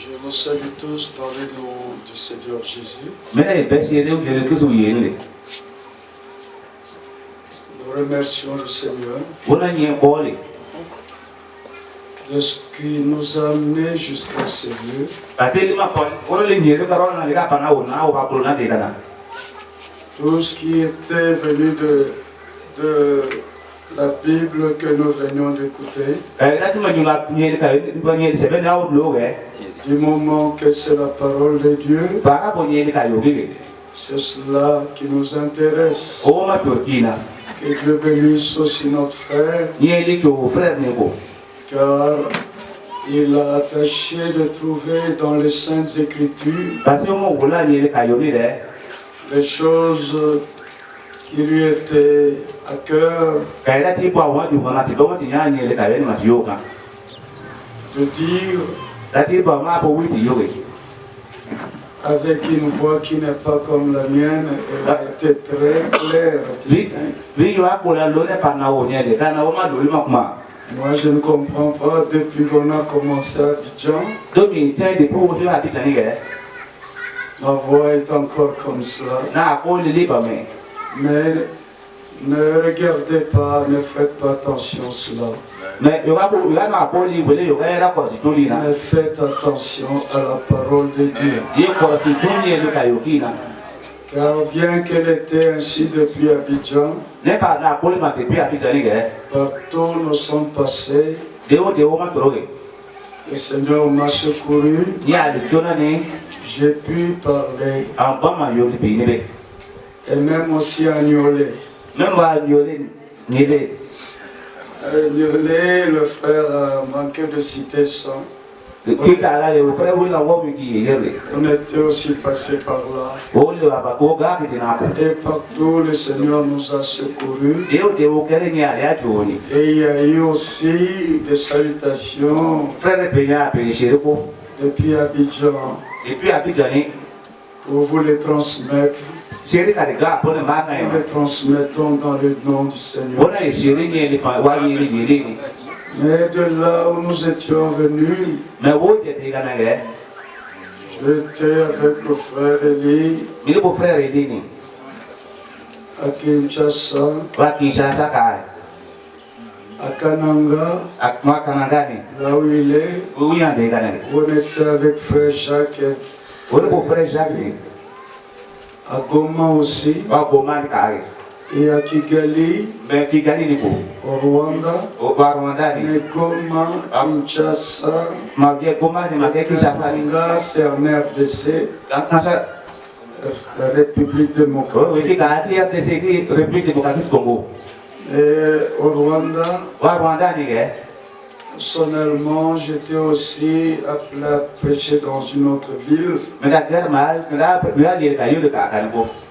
Je vous salue tous dans le nom du Seigneur Jésus. Nous remercions le Seigneur de ce qui nous a amenés jusqu'à ce lieu. Tout ce qui était venu de la Bible que nous venions d'écouter, du moment que c'est la parole de Dieu, c'est cela qui nous intéresse. Que Dieu bénisse aussi notre frère, car il a attaché de trouver dans les Saintes Écritures les choses qui lui étaient à cœur, de dire avec une voix qui n'est pas comme la mienne, elle a été très claire. Moi je ne comprends pas depuis qu'on a commencé à Abidjan. Ma voix est encore comme ça. Mais ne regardez pas, ne faites pas attention à cela. Mais faites attention à la parole de Dieu. Car bien qu'elle était ainsi depuis Abidjan, partout nous sommes passés. Le Seigneur m'a secouru. J'ai pu parler. Et même aussi à Niolé. Niolé, le frère a manqué de citer ça. On était aussi passé par là. Et partout le Seigneur nous a secourus. Et il y a eu aussi des salutations depuis Abidjan. Pour vous les transmettre. Nous les transmettons dans le nom du Seigneur. Mais de là où nous étions venus, j'étais avec le frère Eli à Kinshasa, à Kananga, là où il est. On était avec frère Jacques. À Goma aussi. Et à Kigali, au Rwanda, Goma, Kinshasa, Kananga, c'est en RDC, la République démocratique. Et au Rwanda, personnellement, j'étais aussi appelé à prêcher dans une autre ville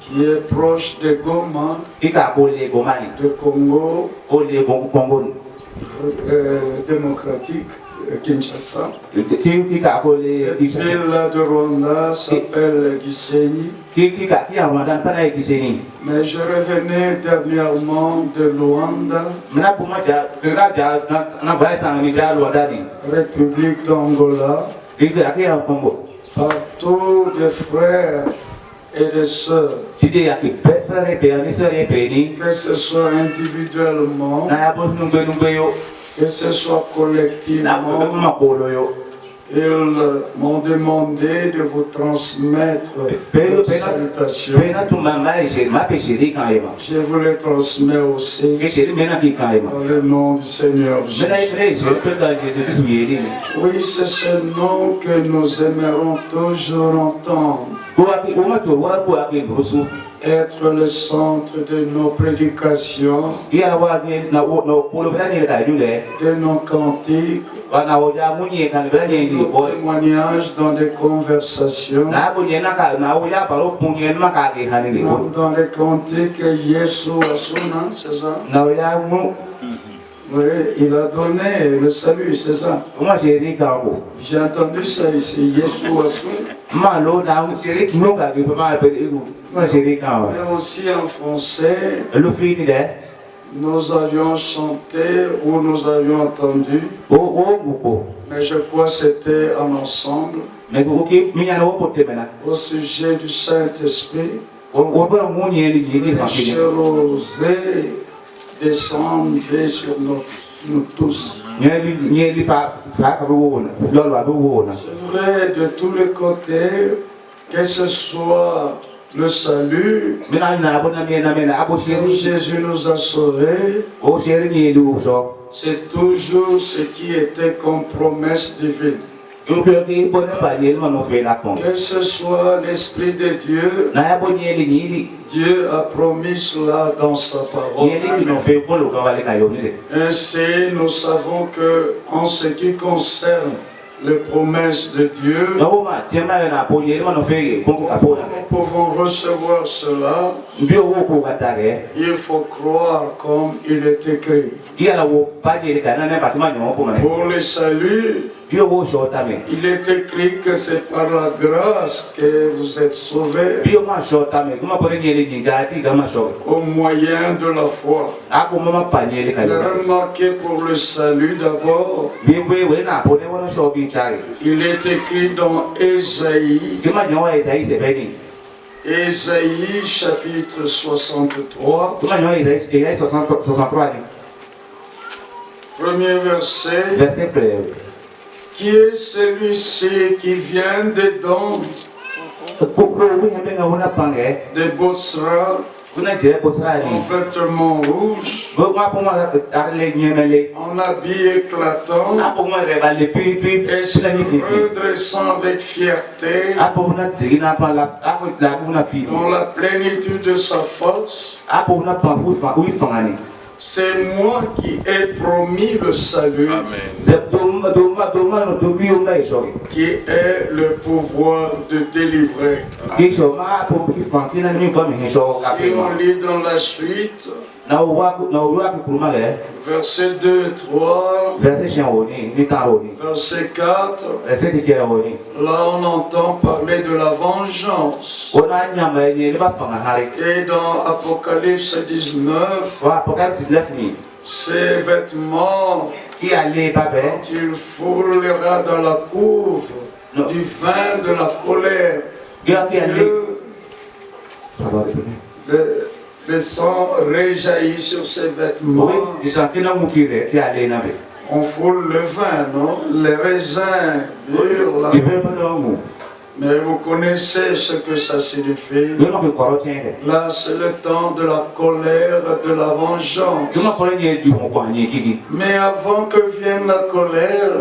qui est proche de Goma, de Congo démocratique, Kinshasa. Cette ville-là de Rwanda s'appelle Gisenyi. Mais je revenais dernièrement de Luanda, République d'Angola. Partout des frères et des sœurs, que ce soit individuellement, que ce soit collectivement, ils m'ont demandé de vous transmettre leurs salutations. Je vous les transmets aussi dans le nom du Seigneur Jésus. Oui, c'est ce nom que nous aimerons toujours entendre. Être le centre de nos prédications, de nos cantiques, nos témoignages dans des conversations, dans les cantiques Yesu Asuna, c'est ça? Oui, il a donné le salut, c'est ça? J'ai entendu ça ici, Yesu Asuna. Mais aussi en français, nous avions chanté ou nous avions entendu, mais je crois que c'était en ensemble, au sujet du Saint-Esprit. Je osais descendre sur nous tous. C'est vrai de tous les côtés, que ce soit le salut, Jésus nous a sauvés, c'est toujours ce qui était comme promesse divine. Que ce soit l'Esprit de Dieu, Dieu a promis cela dans sa parole. Ainsi, nous savons que en ce qui concerne les promesses de Dieu, nous pouvons recevoir cela. Il faut croire comme il est écrit. Pour le salut, il est écrit que c'est par la grâce que vous êtes sauvés au moyen de la foi. Remarquez pour le salut d'abord, il est écrit dans Ésaïe, Ésaïe chapitre 63, premier verset. Qui est celui-ci qui vient dedans de Bosra, en vêtements rouges, en habit éclatant, et se redressant avec fierté, dans la plénitude de sa force. C'est moi qui ai promis le salut, qui est le pouvoir de délivrer. Si on lit dans la suite, verset 2 et 3, verset 4, là on entend parler de la vengeance. Et dans Apocalypse 19, ces vêtements, quand il foulera dans la couve du vin de la colère, le sang réjaillit sur ses vêtements. On foule le vin, non? Les raisins mûrs là. Mais vous connaissez ce que ça signifie. Là, c'est le temps de la colère, de la vengeance. Mais avant que vienne la colère,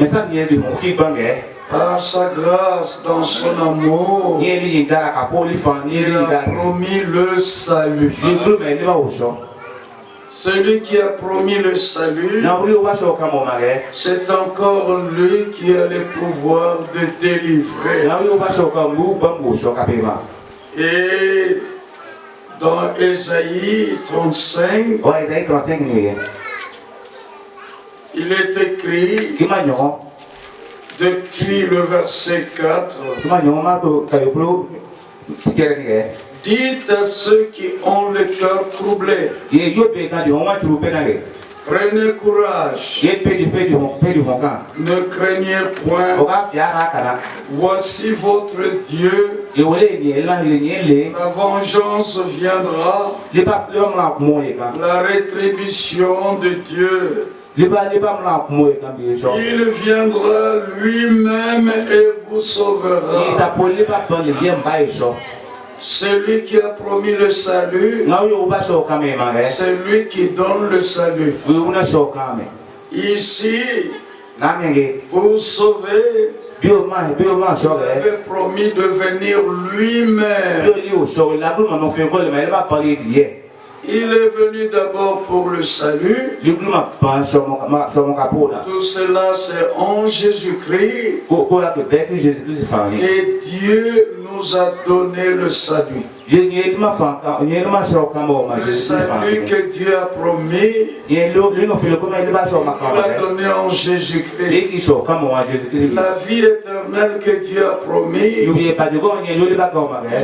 par sa grâce, dans son amour, il a promis le salut. Celui qui a promis le salut, c'est encore lui qui a le pouvoir de délivrer. Et dans Ésaïe 35, il est écrit, depuis le verset 4, dites à ceux qui ont le cœur troublé, prenez courage, ne craignez point, voici votre Dieu, la vengeance viendra, la rétribution de Dieu. Il viendra lui-même et vous sauvera. Celui qui a promis le salut, c'est lui qui donne le salut. Ici, pour sauver, il avait promis de venir lui-même. Il est venu d'abord pour le salut. Tout cela c'est en Jésus-Christ. Et Dieu nous a donné le salut. Le salut que Dieu a promis, il l'a donné en Jésus-Christ. La vie éternelle que Dieu a promis, il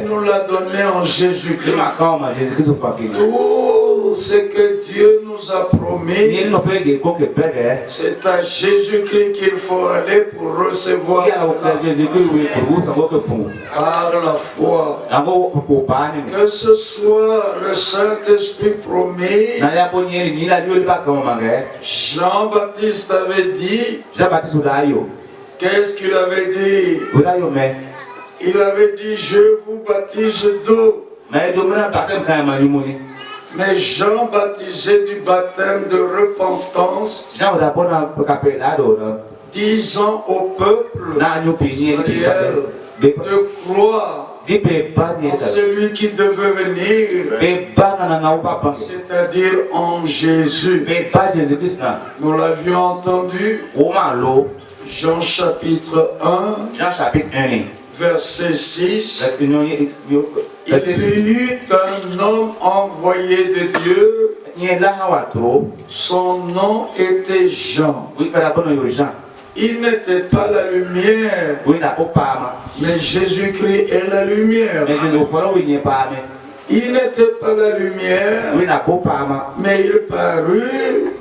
nous l'a donné en Jésus-Christ. Tout Tout ce que Dieu nous a promis, c'est à Jésus-Christ qu'il faut aller pour recevoir cela. Par la foi. Que ce soit le Saint-Esprit promis. Jean-Baptiste avait dit. Qu'est-ce qu'il avait dit? Il avait dit, je vous baptise d'eau. Mais Jean baptisait du baptême de repentance, disant au peuple de croire en celui qui devait venir, c'est-à-dire en Jésus. Nous l'avions entendu, Jean chapitre 1, verset 6. Il y eut un homme envoyé de Dieu, son nom était Jean. Il n'était pas la lumière, mais Jésus-Christ est la lumière. Il n'était pas la lumière, mais il parut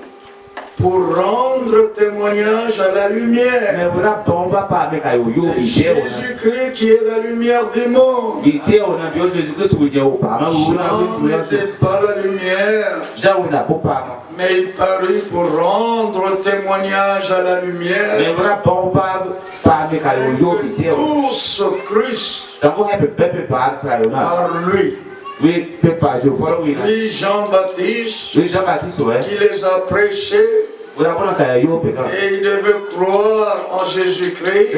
pour rendre témoignage à la lumière. C'est Jésus-Christ qui est la lumière du monde. Jean n'était pas la lumière, mais il parut pour rendre témoignage à la lumière. Tous Christ par lui. Oui, Jean-Baptiste, qui les a prêchés, et il devait croire en Jésus-Christ.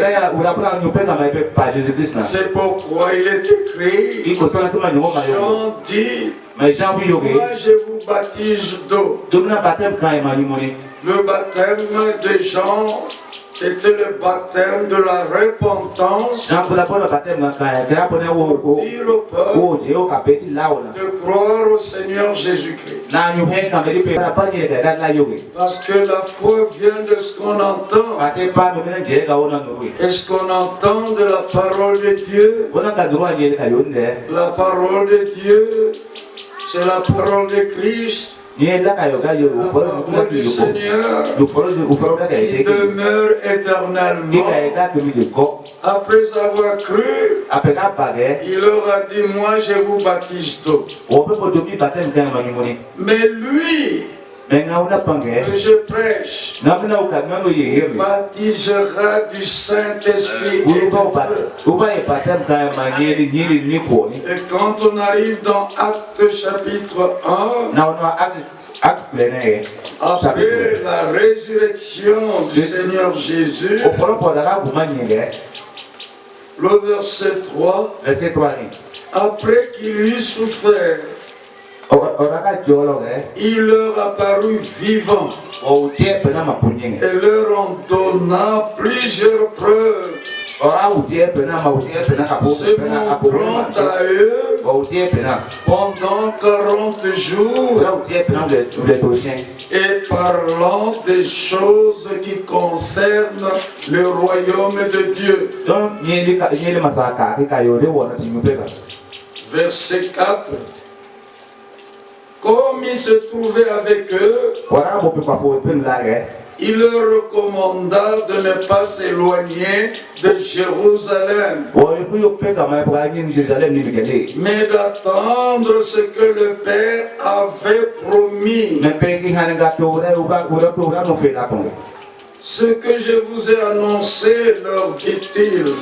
C'est pourquoi il est écrit, Jean dit, moi je vous baptise d'eau. Le baptême de Jean, c'était le baptême de la repentance, pour dire au peuple de croire au Seigneur Jésus-Christ. Parce que la foi vient de ce qu'on entend. Et ce qu'on entend de la parole de Dieu, la parole de Dieu, c'est la parole de Christ. La parole du Seigneur qui demeure éternellement. Après avoir cru, il leur a dit, moi je vous baptise d'eau. Mais lui que je prêche baptisera du Saint-Esprit et quand on arrive dans Actes chapitre 1, après la résurrection du Seigneur Jésus, le verset 3, après qu'il eut souffert, il leur apparut vivant et leur en donna plusieurs preuves, se montrant à eux pendant 40 jours et parlant des choses qui concernent le royaume de Dieu. Verset 4. Comme il se trouvait avec eux, il leur recommanda de ne pas s'éloigner de Jérusalem, mais d'attendre ce que le Père avait promis. Ce que je vous ai annoncé, leur dit-il.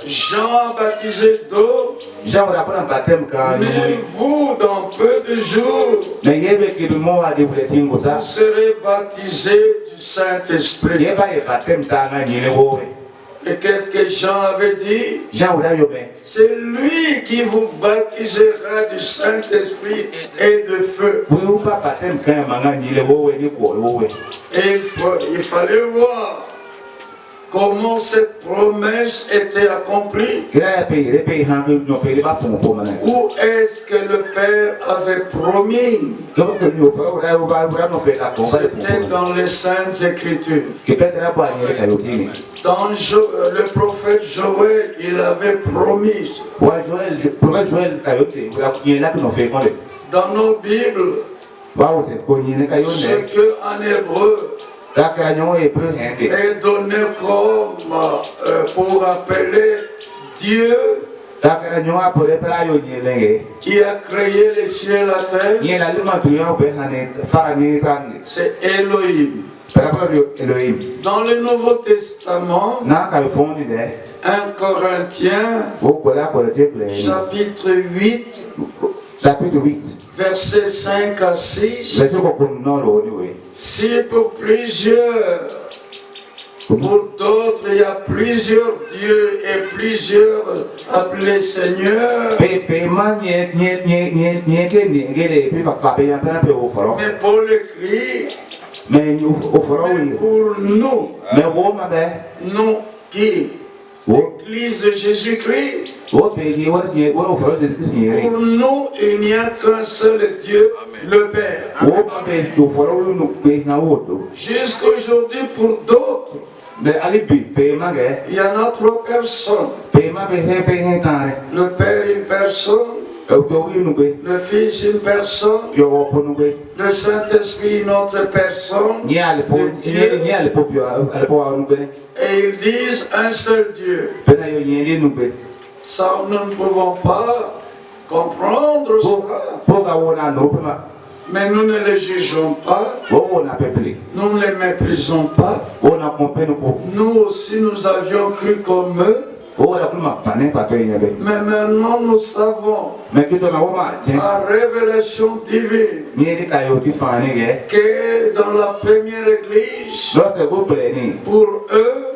Jean baptisé d'eau, mais vous, dans peu de jours, vous serez baptisés du Saint-Esprit. Et qu'est-ce que Jean avait dit? C'est lui qui vous baptisera du Saint-Esprit et de feu. Et il fallait voir comment cette promesse était accomplie? Où est-ce que le Père avait promis? C'était dans les Saintes Écritures. Dans le prophète Joël, il avait promis. Dans nos Bibles, ce qu'en hébreu est donné comme pour appeler Dieu qui a créé les cieux et la terre, c'est Elohim. Dans le Nouveau Testament, 1 Corinthiens, chapitre 8, versets 5 à 6, si pour d'autres il y a plusieurs dieux et plusieurs appelés seigneurs, mais Paul écrit, mais pour nous, nous qui, l'Église de Jésus-Christ, pour nous, il n'y a qu'un seul Dieu, le Père. Jusqu'aujourd'hui, pour d'autres, il y en a 3 personnes. Le Père, une personne. Le Fils, une personne. Le Saint-Esprit, une autre personne. Et ils disent un seul Dieu. Ça, nous ne pouvons pas comprendre cela. Mais nous ne les jugeons pas. Nous ne les méprisons pas. Nous aussi, nous avions cru comme eux. Mais maintenant, nous savons, par révélation divine, que dans la première église, pour eux,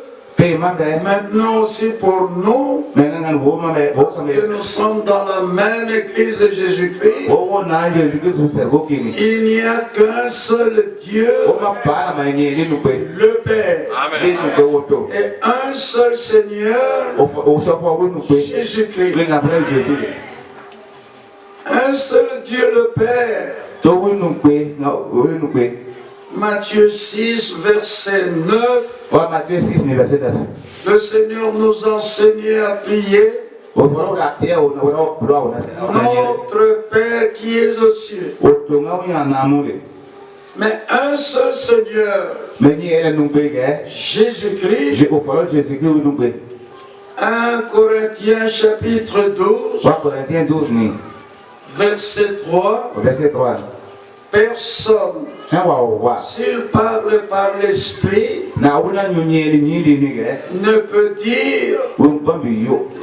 maintenant aussi pour nous, parce que nous sommes dans la même église de Jésus-Christ, il n'y a qu'un seul Dieu, le Père, et un seul Seigneur, Jésus-Christ. Un seul Dieu, le Père. Matthieu 6, verset 9. Le Seigneur nous enseignait à prier. Notre Père qui est aux cieux. Mais un seul Seigneur, Jésus-Christ. 1 Corinthiens chapitre 12, verset 3. Personne, s'il parle par l'Esprit, ne peut dire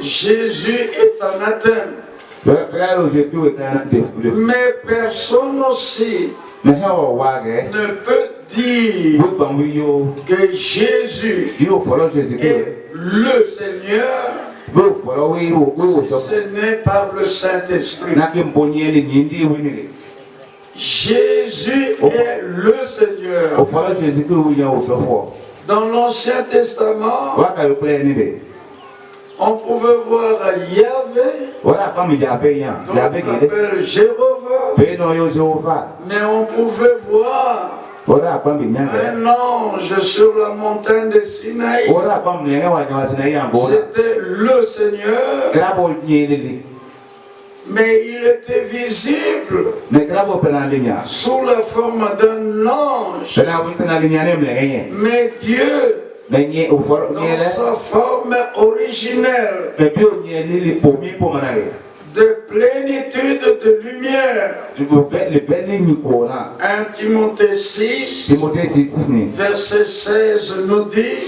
Jésus est anathème. Mais personne aussi ne peut dire que Jésus est le Seigneur. Ce n'est par le Saint-Esprit. Jésus est le Seigneur. Dans l'Ancien Testament, on pouvait voir Yahvé, d'autres appellent Jéhovah, mais on pouvait voir un ange sur la montagne de Sinaï. C'était le Seigneur. Mais il était visible sous la forme d'un ange. Mais Dieu, dans sa forme originelle, de plénitude de lumière. 1 Timothée 6, verset 16 nous dit,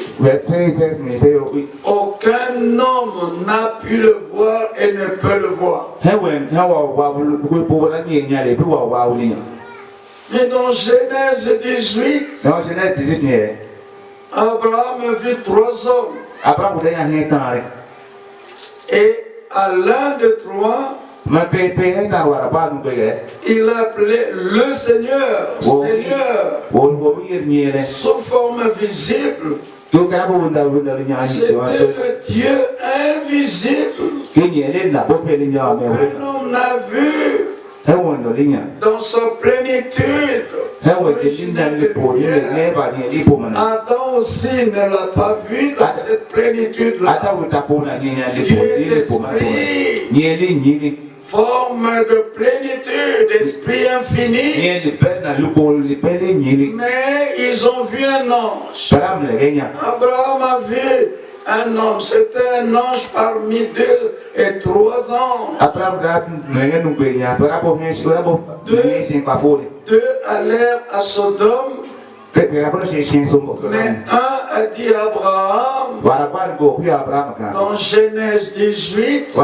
aucun homme n'a pu le voir et ne peut le voir. Mais dans Genèse 18, Abraham vit 3 hommes. Et à l'un de 3, il appelait le Seigneur, Seigneur, sous forme visible. C'était le Dieu invisible que l'on a vu dans sa plénitude. Adam aussi ne l'a pas vu dans cette plénitude-là. Dieu d'esprit, forme de plénitude, esprit infini. Mais ils ont vu un ange. Abraham a vu un ange. C'était un ange parmi 2 et 3 anges. Deux allèrent à Sodome. Mais un a dit à Abraham, dans Genèse 18,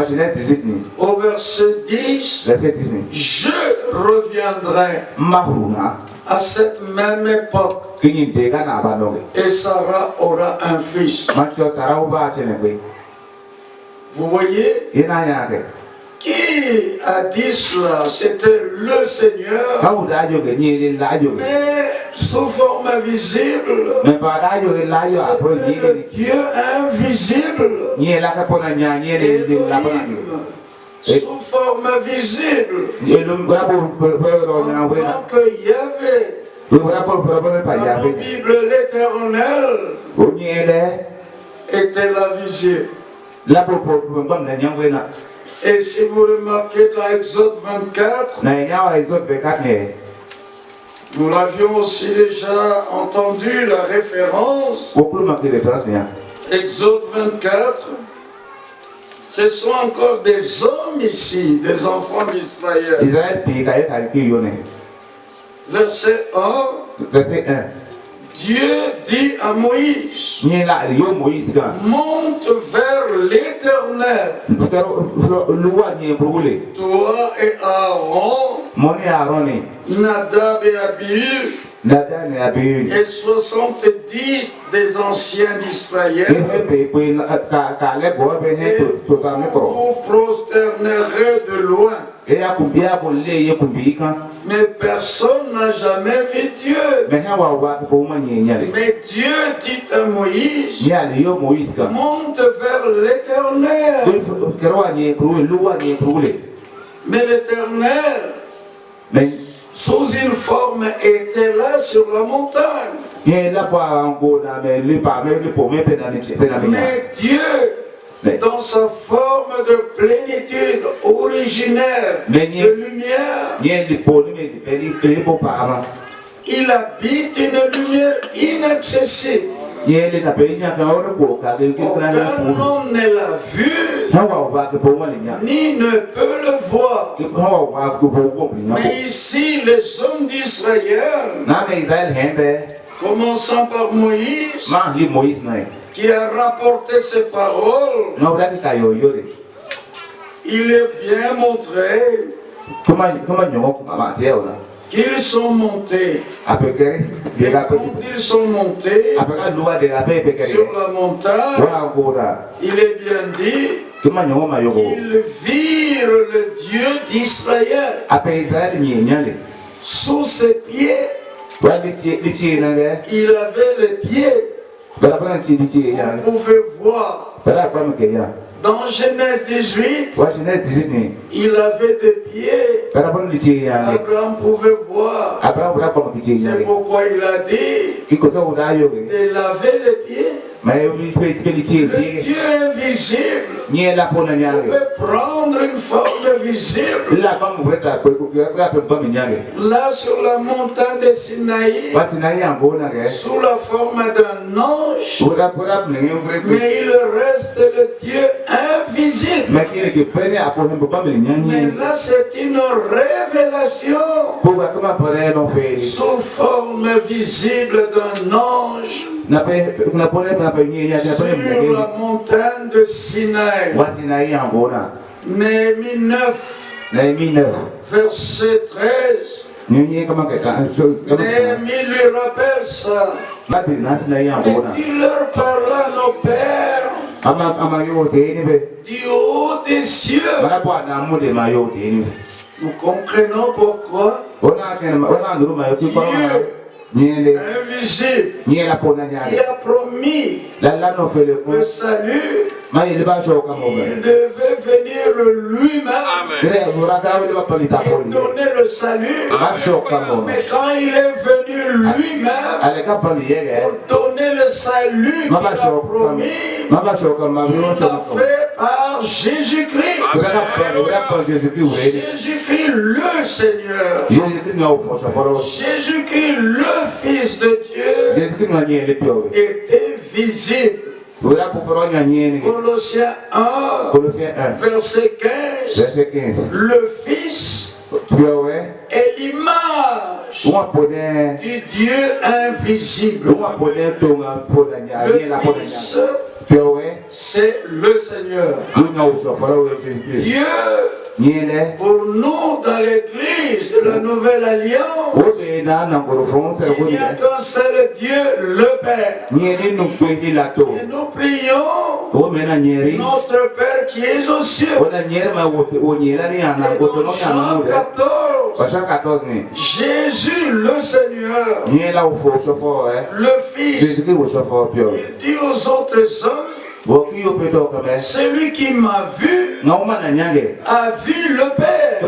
au verset 10, je reviendrai à cette même époque et Sarah aura un fils. Vous voyez? Qui a dit cela? C'était le Seigneur. Mais sous forme visible, c'était le Dieu invisible. Sous forme visible, en tant que Yahvé. Dans la Bible, l'Éternel était la visible. Et si vous remarquez dans Exode 24, nous l'avions aussi déjà entendu, la référence. Exode 24, ce sont encore des hommes ici, des enfants d'Israël. Verset 1. Dieu dit à Moïse, monte vers l'Éternel, toi et Aaron, Nadab et Abihu, et 70 des anciens d'Israël, et vous prosternerez de loin. Mais personne n'a jamais vu Dieu. Mais Dieu dit à Moïse, monte vers l'Éternel. Mais l'Éternel, sous une forme, était là sur la montagne. Mais Dieu, dans sa forme de plénitude originaire, de lumière, il habite une lumière inaccessible. Aucun homme ne l'a vu, ni ne peut le voir. Mais ici, les hommes d'Israël, commençant par Moïse, qui a rapporté ces paroles, il est bien montré qu'ils sont montés. Et quand ils sont montés sur la montagne, il est bien dit qu'ils virent le Dieu d'Israël. Sous ses pieds, il avait les pieds. Vous pouvez voir. Dans Genèse 18, il avait des pieds. Abraham pouvait voir. C'est pourquoi il a dit de laver les pieds. Le Dieu invisible pouvait prendre une forme visible. Là sur la montagne de Sinaï, sous la forme d'un ange, mais il reste le Dieu invisible. Mais là c'est une révélation sous forme visible d'un ange. Sur la montagne de Sinaï. Néhémie 9, verset 13. Néhémie lui rappelle ça. Et tu leur parlas à nos pères du haut des cieux. Nous comprenons pourquoi Dieu invisible, qui a promis le salut, il devait venir lui-même et donner le salut. Mais quand il est venu lui-même pour donner le salut qu'il a promis, il l'a fait par Jésus-Christ. Jésus-Christ le Seigneur. Jésus-Christ le Fils de Dieu était visible. Colossiens 1, verset 15, le Fils est l'image du Dieu invisible. Le Fils, c'est le Seigneur. Dieu, pour nous dans l'église de la Nouvelle Alliance, il n'y a qu'un seul Dieu, le Père. Et nous prions notre Père qui est aux cieux. Dans Jean 14, Jésus le Seigneur, le Fils, il dit aux autres hommes, celui qui m'a vu a vu le Père.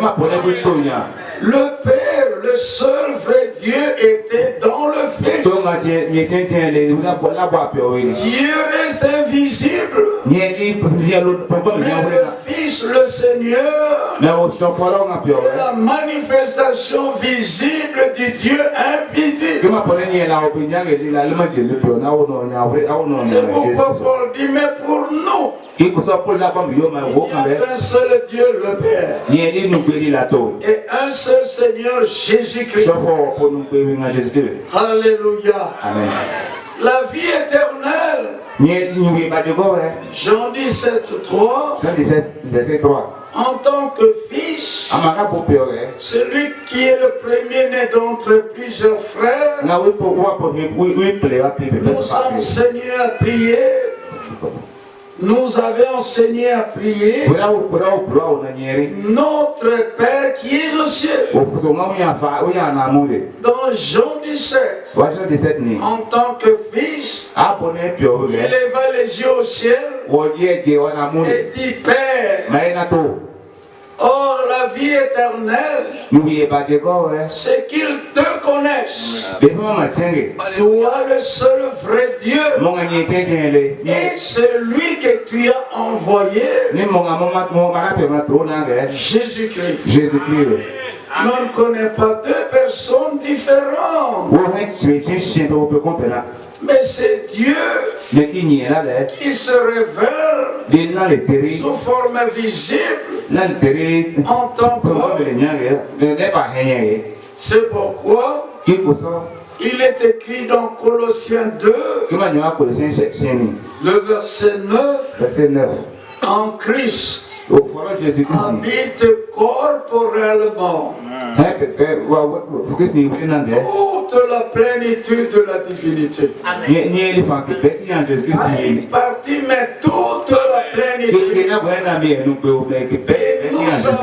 Le Père, le seul vrai Dieu, était dans le Fils. Dieu reste invisible. Mais le Fils, le Seigneur, est la manifestation visible du Dieu invisible. C'est pourquoi Paul dit, mais pour nous, il n'y a qu'un seul Dieu, le Père, et un seul Seigneur, Jésus-Christ. Alléluia. Amen. La vie éternelle, Jean 17, 3, en tant que fils, celui qui est le premier-né d'entre plusieurs frères, nous enseigne à prier. Nous avons enseigné à prier notre Père qui est au ciel. Dans Jean 17, en tant que fils, il leva les yeux au ciel et dit, Père, or la vie éternelle, c'est qu'ils te connaissent, toi le seul vrai Dieu, et celui que tu as envoyé, Jésus-Christ. On ne connaît pas deux personnes différentes. Mais c'est Dieu qui se révèle sous forme visible en tant qu'homme. C'est pourquoi il est écrit dans Colossiens 2, le verset 9, en Christ habite corporellement toute la plénitude de la divinité. Il partit, mais toute la plénitude. Et nous avons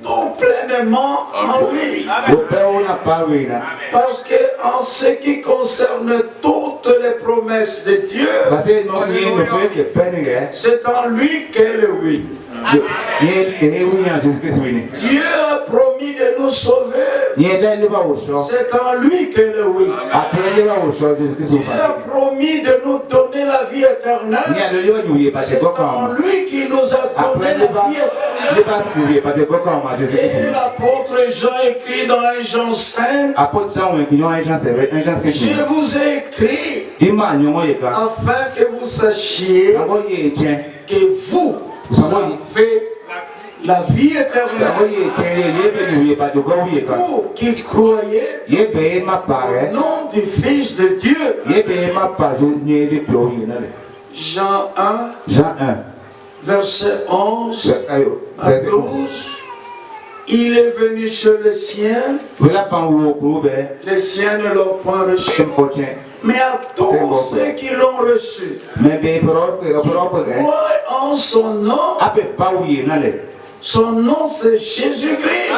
tout pleinement en lui. Parce que en ce qui concerne toutes les promesses de Dieu, c'est en lui qu'elle est oui. Dieu a promis de nous sauver. C'est en lui que le oui. Dieu a promis de nous donner la vie éternelle. C'est en lui qui nous a donné la vie éternelle. Et l'apôtre Jean écrit dans 1 Jean 5, je vous ai écrit afin que vous sachiez que vous avez la vie éternelle. Vous qui croyez au nom du Fils de Dieu. Jean 1, verset 11 à 12. Il est venu chez les siens. Les siens ne l'ont point reçu. Mais à tous ceux qui l'ont reçu, croient en son nom. Son nom c'est Jésus-Christ.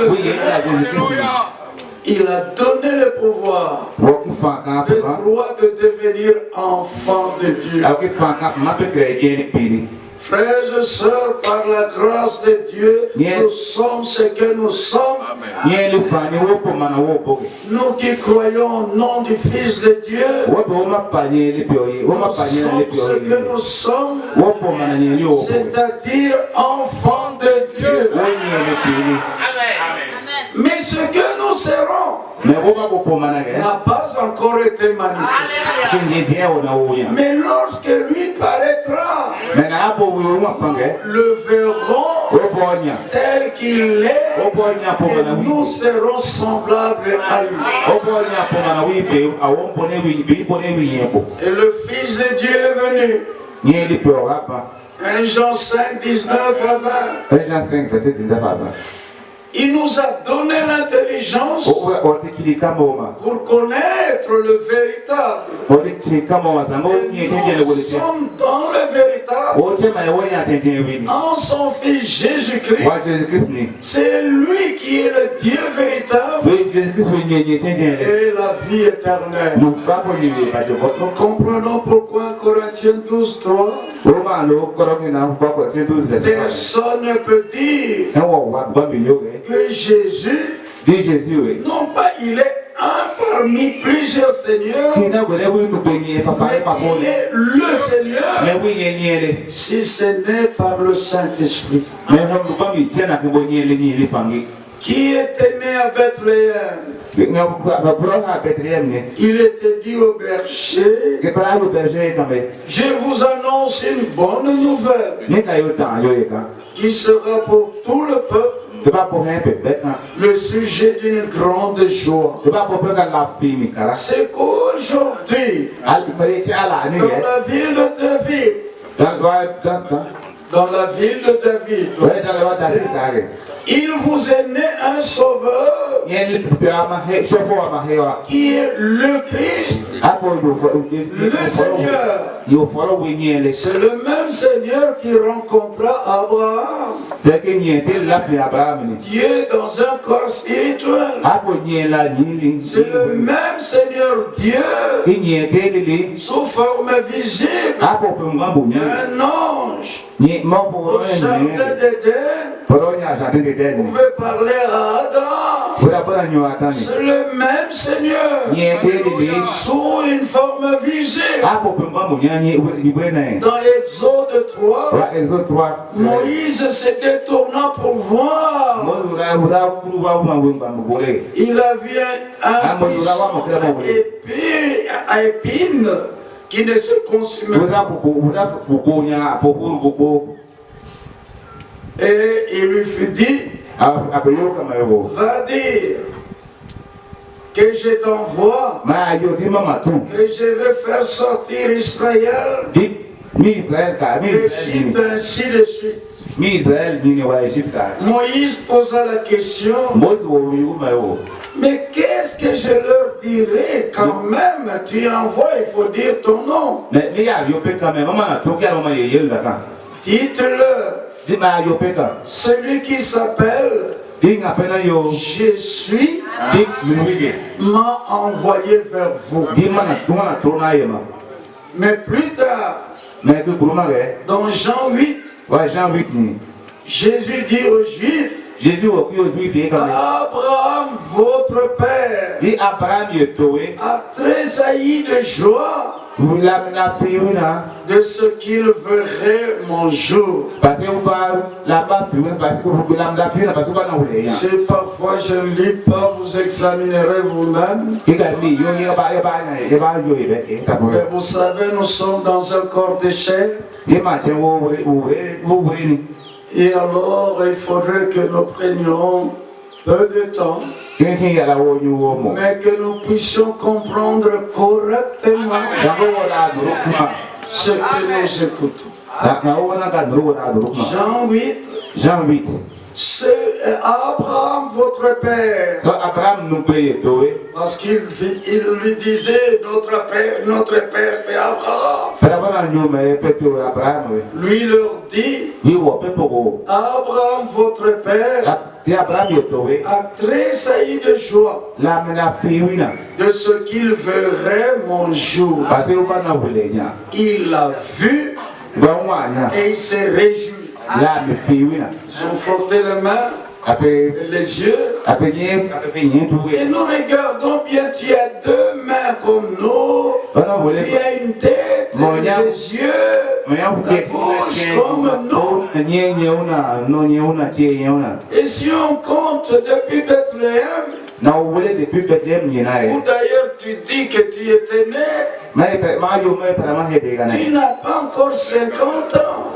Il a donné le pouvoir de droit de devenir enfant de Dieu. Frères et sœurs, par la grâce de Dieu, nous sommes ce que nous sommes. Nous qui croyons au nom du Fils de Dieu, nous sommes ce que nous sommes, c'est-à-dire enfants de Dieu. Mais ce que nous serons n'a pas encore été manifesté. Mais lorsque lui paraîtra, le verrons tel qu'il est, et nous serons semblables à lui. Et le Fils de Dieu est venu. 1 Jean 5, 19 à 20. 1 Jean 5, verset 19 à 20. Il nous a donné l'intelligence pour connaître le véritable. Et nous sommes dans le véritable en son Fils Jésus-Christ. C'est lui qui est le Dieu véritable et la vie éternelle. Nous comprenons pourquoi Corinthiens 12, 3. Personne ne peut dire que Jésus, non pas il est un parmi plusieurs seigneurs, mais il est le Seigneur, si ce n'est par le Saint-Esprit. Qui était né à Bethléem? Il était dit au berger, je vous annonce une bonne nouvelle qui sera pour tout le peuple le sujet d'une grande joie. C'est qu'aujourd'hui, dans la ville de David, il vous est né un sauveur qui est le Christ, le Seigneur. C'est le même Seigneur qui rencontra Abraham. Dieu dans un corps spirituel. C'est le même Seigneur Dieu sous forme visible. Un ange au jardin d'Éden pouvait parler à Adam. C'est le même Seigneur sous une forme visible. Dans Exode 3, Moïse s'était tourné pour voir. Il avait un buisson à épines qui ne se consumait pas. Et il lui fut dit, va dire que je t'envoie, que je vais faire sortir Israël d'Égypte, ainsi de suite. Moïse posa la question, mais qu'est-ce que je leur dirai quand même? Tu envoies, il faut dire ton nom. Dites-leur, celui qui s'appelle Je suis m'a envoyé vers vous. Mais plus tard, dans Jean 8, Jésus dit aux Juifs, Abraham, votre père, a tressailli de joie de ce qu'il verrait mon jour. Si parfois je ne lis pas, vous examinerez vous-même. Mais vous savez, nous sommes dans un corps de chair. Et alors, il faudrait que nous prenions peu de temps, mais que nous puissions comprendre correctement ce que nous écoutons. Jean 8, C'est Abraham votre père. Parce qu'il lui disait notre père c'est Abraham. Lui leur dit Abraham votre père a tressailli de joie de ce qu'il verrait mon jour. Il l'a vu et il s'est réjoui. Ils ont frotté les mains et les yeux. Et nous regardons bien, tu as deux mains comme nous, tu as une tête, des yeux, la bouche comme nous. Et si on compte depuis Bethléem, ou d'ailleurs tu dis que tu étais né, tu n'as pas encore 50 ans.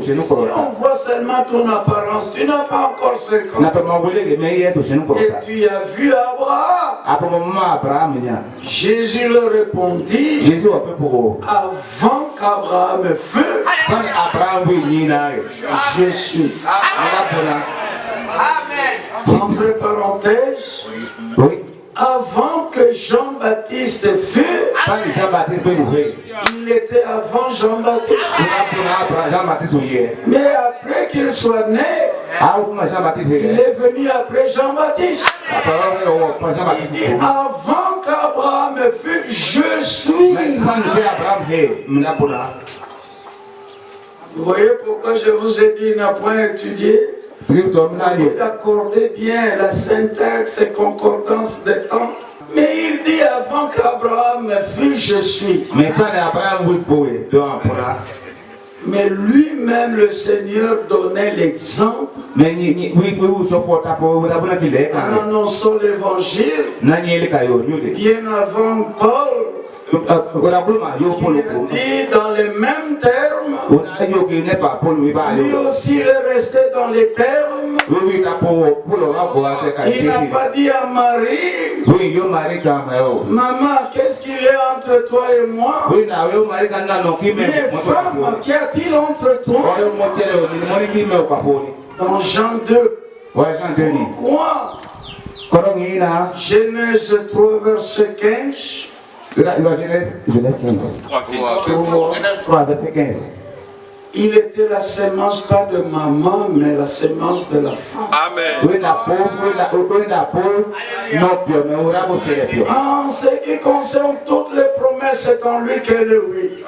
Si on voit seulement ton apparence, tu n'as pas encore 50 ans. Et tu as vu Abraham. Jésus leur répondit, avant qu'Abraham fût, je suis. Entre parenthèses, avant que Jean-Baptiste fût, il était avant Jean-Baptiste. Mais après qu'il soit né, il est venu après Jean-Baptiste. Il dit avant qu'Abraham fût, je suis. Vous voyez pourquoi je vous ai dit, il n'a point étudié. D'accorder bien la syntaxe et concordance des temps. Mais il dit avant qu'Abraham fût, je suis. Mais lui-même, le Seigneur donnait l'exemple en annonçant l'évangile bien avant Paul. Il a dit dans les mêmes termes, lui aussi il est resté dans les termes. Il n'a pas dit à Marie, maman, qu'est-ce qu'il y a entre toi et moi? Mais femme, qu'y a-t-il entre toi? Dans Jean 2. Pourquoi? Genèse 3 verset 15. Genèse 15. 3 verset 15. Il était la sémence pas de maman, mais la sémence de la femme. Amen. En ce qui concerne toutes les promesses, c'est en lui qu'elle est oui.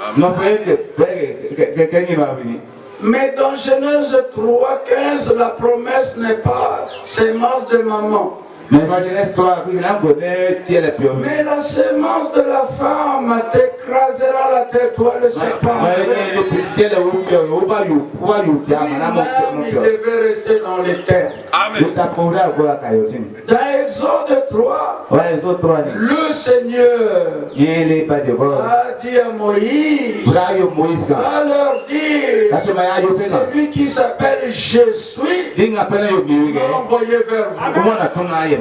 Mais dans Genèse 3, 15, la promesse n'est pas sémence de maman. Mais la sémence de la femme t'écrasera la tête, toi le serpent. Il devait rester dans les terres. Dans Exode 3, le Seigneur a dit à Moïse, va leur dire, celui qui s'appelle Je suis, m'a envoyé vers vous.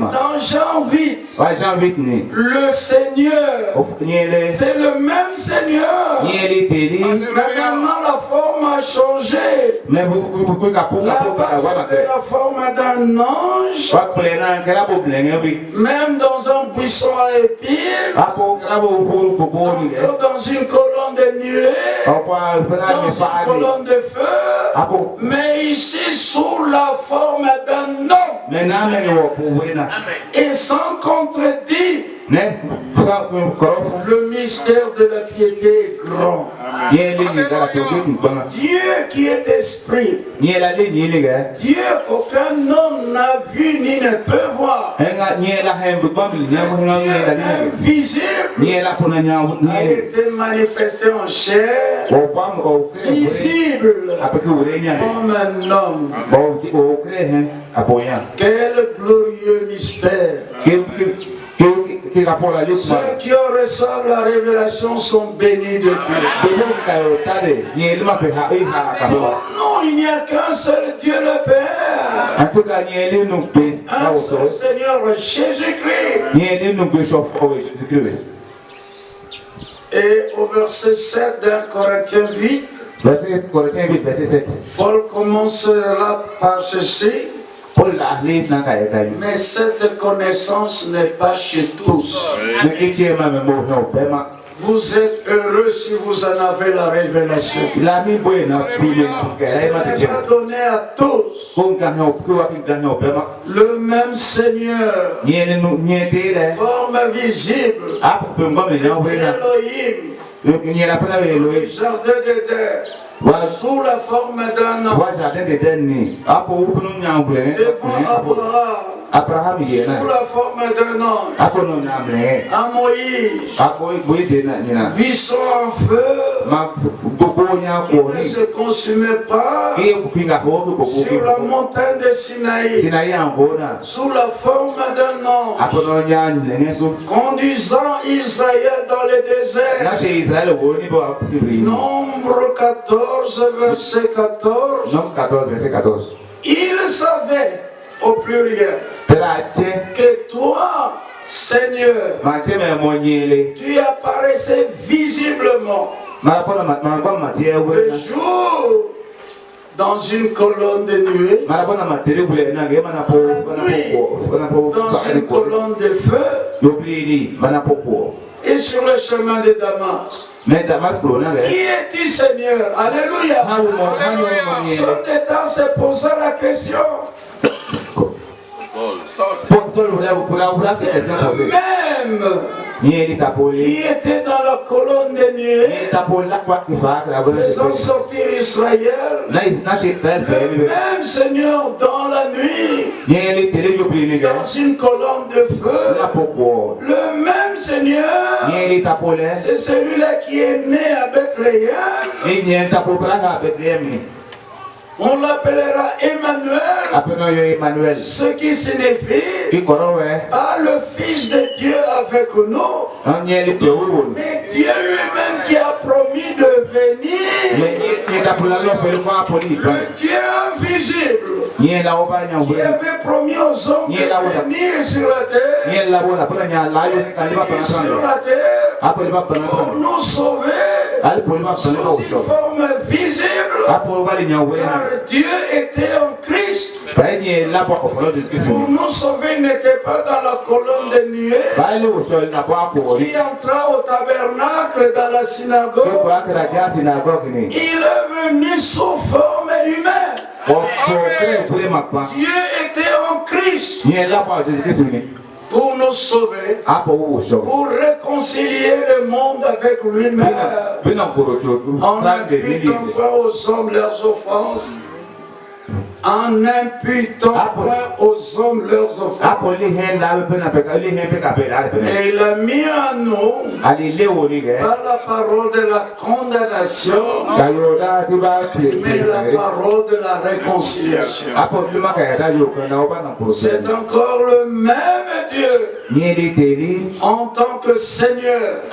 Dans Jean 8, le Seigneur, c'est le même Seigneur. Maintenant la forme a changé. Là-bas c'était la forme d'un ange. Même dans un buisson à épines. Dans une colonne de nuée. Dans une colonne de feu. Mais ici sous la forme d'un homme. Et sans contredit, le mystère de la piété est grand. Dieu qui est esprit, Dieu qu'aucun homme n'a vu ni ne peut voir, invisible, a été manifesté en chair, visible comme un homme. Quel glorieux mystère! Ceux qui reçoivent la révélation sont bénis de Dieu. Non, il n'y a qu'un seul Dieu le Père. Un seul Seigneur Jésus-Christ. Et au verset 7 d'un Corinthiens 8, Verset Corinthiens 8, verset 7. Paul commencera par ceci. Paul l'a dit dans la Mais cette connaissance n'est pas chez tous. Vous êtes heureux si vous en avez la révélation. Ce n'est pas donné à tous. Le même Seigneur, forme visible, Elohim, le jardin d'Éden, sous la forme d'un homme, devant Abraham, sous la forme d'un homme, à Moïse, buisson en feu, qui ne se consumait pas, sur la montagne de Sinaï, sous la forme d'un homme, conduisant Israël dans le désert. Nombre 14, verset 14. Nombre 14, verset 14. Il savait au pluriel que toi, Seigneur, tu apparaissais visiblement le jour dans une colonne de nuée, la nuit dans une colonne de feu, et sur le chemin de Damas. Qui est-il, Seigneur? Alléluia. Son état se posa la question. C'est le même qui était dans la colonne de nuée, faisant sortir Israël. Le même Seigneur dans la nuit, dans une colonne de feu. Le même Seigneur, c'est celui-là qui est né à Bethléem. On l'appellera Emmanuel, ce qui signifie pas le Fils de Dieu avec nous, mais Dieu lui-même qui a promis de venir, le Dieu invisible, qui avait promis aux hommes de venir sur la terre, pour nous sauver sous une forme visible, car Dieu était en Christ. Pour nous sauver, il n'était pas dans la colonne de nuée qui entra au tabernacle dans la synagogue. Il est venu sous forme humaine. Dieu était en Christ pour nous sauver, pour réconcilier le monde avec lui-même, en imputant pas aux hommes leurs offenses. En imputant pas aux hommes leurs offenses. Et il a mis à nous, par la parole de la condamnation, mais la parole de la réconciliation. C'est encore le même Dieu, en tant que Seigneur,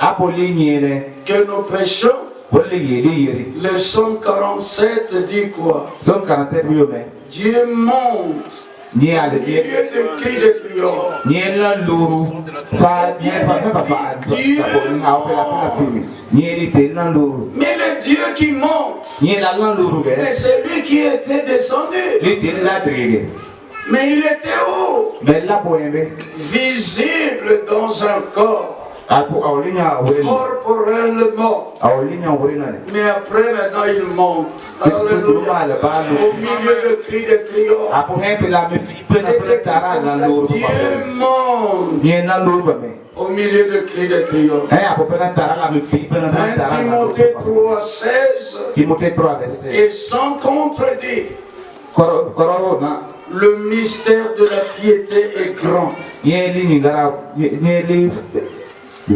que nous prêchons. Le psaume 47 dit quoi? Dieu monte au milieu de cris de triomphe. Mais le Dieu qui monte, mais c'est lui qui était descendu. Mais il était où? Visible dans un corps. Corporellement. Mais après, maintenant, il monte. Alléluia. Au milieu de cris de triomphe. C'était comme ça. Dieu monte. Au milieu de cris de triomphe. 1 Timothée 3,16. Et sans contredit, le mystère de la piété est grand. Le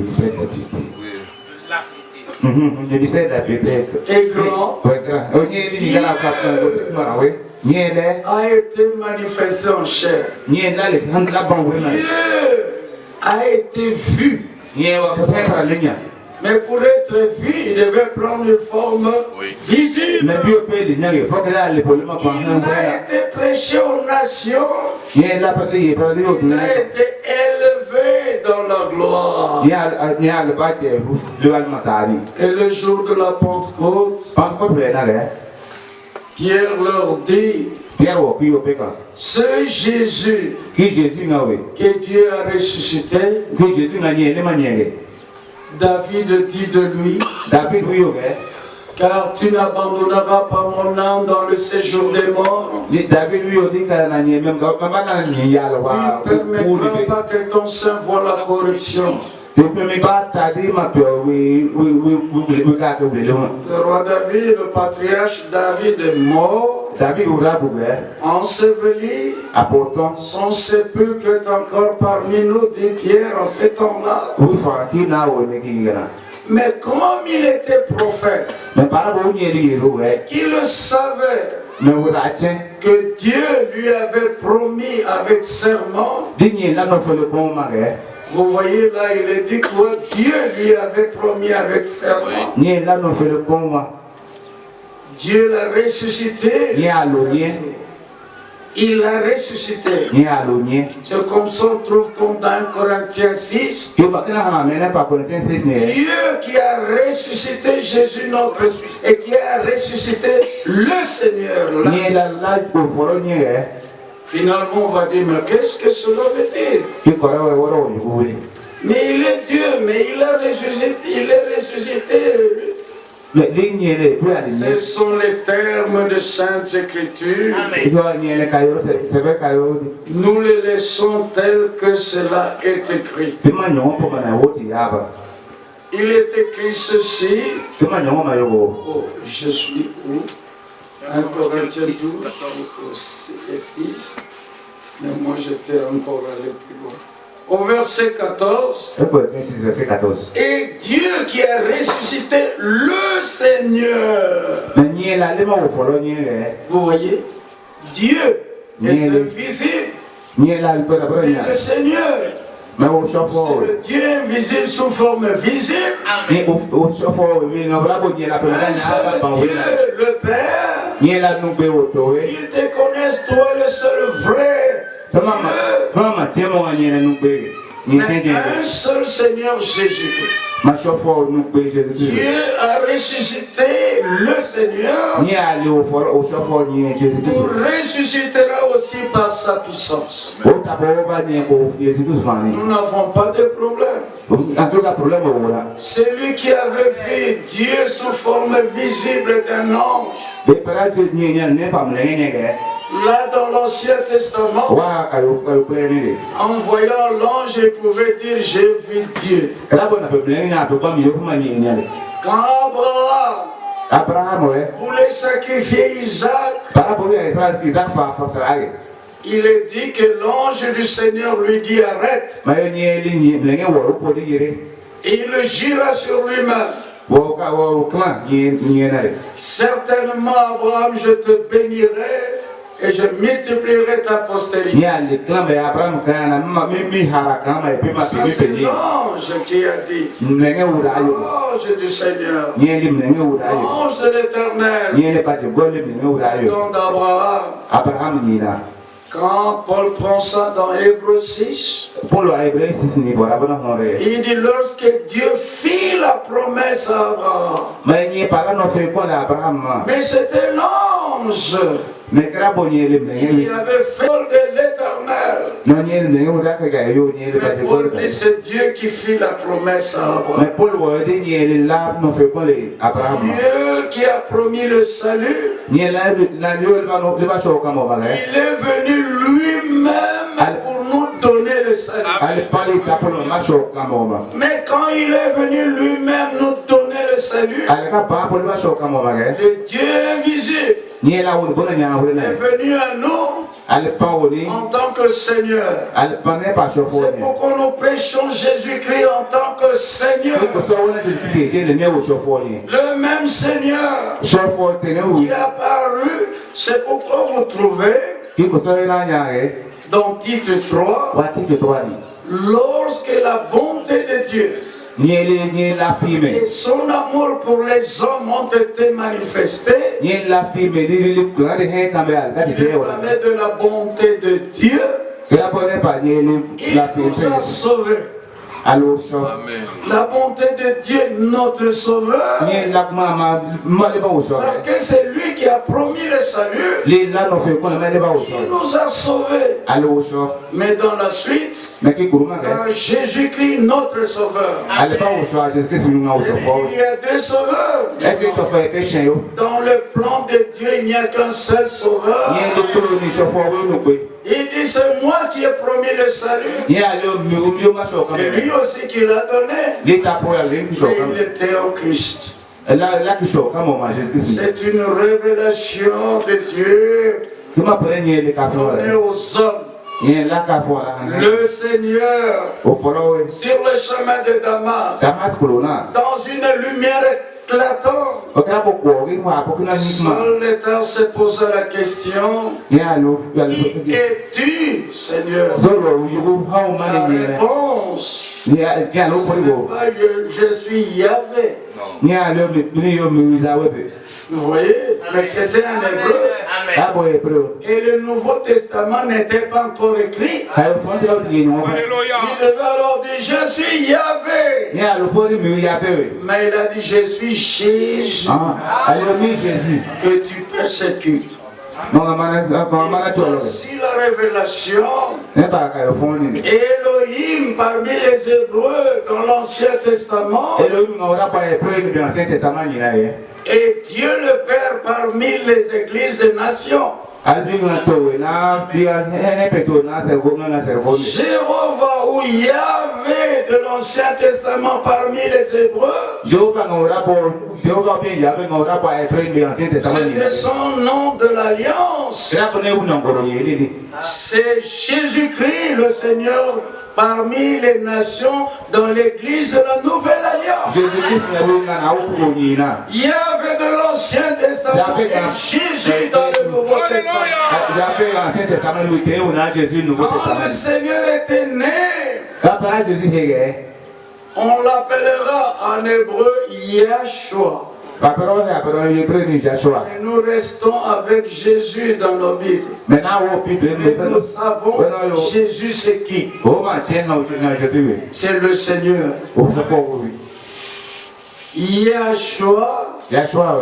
mystère de la piété est grand. A été manifesté en chair. Dieu a été vu. Mais pour être vu, il devait prendre une forme visible. Il a été prêché aux nations. Il a été élevé dans dans la gloire. Et le jour de la Pentecôte, Pierre leur dit, ce Jésus que Dieu a ressuscité, David dit de lui, car tu n'abandonneras pas mon âme dans le séjour des morts. Tu ne permettras pas que ton sein voie la corruption. Le roi David, le patriarche David est mort, enseveli, son sépulcre est encore parmi nous, dit Pierre en ces temps-là. Mais comme il était prophète, qu'il le savait, que Dieu lui avait promis avec serment, vous voyez là, il est dit que Dieu lui avait promis avec serment. Dieu l'a ressuscité. Il l'a ressuscité. C'est comme ça on trouve comme dans Corinthiens 6. Dieu qui a ressuscité Jésus notre et qui a ressuscité le Seigneur. Finalement on va dire, mais qu'est-ce que cela veut dire? Mais il est Dieu, mais il a ressuscité, il est ressuscité. Ce sont les termes de Saintes Écritures. Nous les laissons tels que cela est écrit. Il est écrit ceci. Oh, je suis où? 1 Corinthiens 12 et 6. Mais moi j'étais encore allé plus loin. Au verset 14, et Dieu qui a ressuscité le Seigneur. Vous voyez, Dieu est invisible. Et le Seigneur, c'est le Dieu invisible sous forme visible. Un seul Dieu, le Père. Il te connaisse, toi le seul vrai. Mais un seul Seigneur Jésus-Christ. Dieu a ressuscité le Seigneur. Nous ressuscitera aussi par sa puissance. Nous n'avons pas de problème. Celui qui avait vu Dieu sous forme visible d'un ange, là dans l'Ancien Testament, en voyant l'ange, il pouvait dire j'ai vu Dieu. Quand Abraham voulait sacrifier Isaac, il est dit que l'ange du Seigneur lui dit arrête. Et il le jura sur lui-même. Certainement Abraham, je te bénirai et je multiplierai ta postérité. Ça c'est l'ange qui a dit. L'ange du Seigneur. L'ange de l'Éternel. Dans d'Abraham. Quand Paul prend ça dans Hébreux 6, il dit lorsque Dieu fit la promesse à Abraham, mais c'était l'ange qui avait fait de l'Éternel. Mais Paul dit c'est Dieu qui fit la promesse à Abraham. Dieu qui a promis le salut, il est venu lui-même pour nous donner le salut. Mais quand il est venu lui-même nous donner le salut, le Dieu invisible est venu à nous en tant que Seigneur. C'est pourquoi nous prêchons Jésus-Christ en tant que Seigneur. Le même Seigneur qui est apparu, c'est pourquoi vous trouvez dans titre 3, lorsque la bonté de Dieu et son amour pour les hommes ont été manifestés, il parlait de la bonté de Dieu. Il nous a sauvés. La bonté de Dieu, notre Sauveur. Parce que c'est lui qui a promis le salut. Il nous a sauvés. Mais dans la suite, Jésus-Christ, notre Sauveur. Il y a deux sauveurs. Dans le plan de Dieu, il n'y a qu'un seul Sauveur. Il dit, c'est moi qui ai promis le salut. C'est lui aussi qui l'a donné. Et il était au Christ. C'est une révélation de Dieu donnée aux hommes. Le Seigneur, sur le chemin de Damas, dans une lumière éclatante, Saul l'Éternel se posa la question, qui es-tu, Seigneur? La réponse, je suis Yahvé. Vous voyez, mais c'était un hébreu. Et le Nouveau Testament n'était pas encore écrit. Il devait alors dire, je suis Yahvé. Mais il a dit, je suis Jésus. Que tu persécutes. Voici la révélation. Elohim parmi les Hébreux dans l'Ancien Testament. Et Dieu le Père parmi les églises des nations. Jéhovah ou Yahvé de l'Ancien Testament parmi les Hébreux. C'était son nom de l'alliance. C'est Jésus-Christ le Seigneur parmi les nations dans l'église de la Nouvelle Alliance. Yahvé de l'Ancien Testament et Jésus dans le Nouveau Testament. Quand le Seigneur était né, on l'appellera en hébreu Yahshua. Et nous restons avec Jésus dans nos Bibles. Mais nous savons Jésus c'est qui? C'est le Seigneur. Yahshua,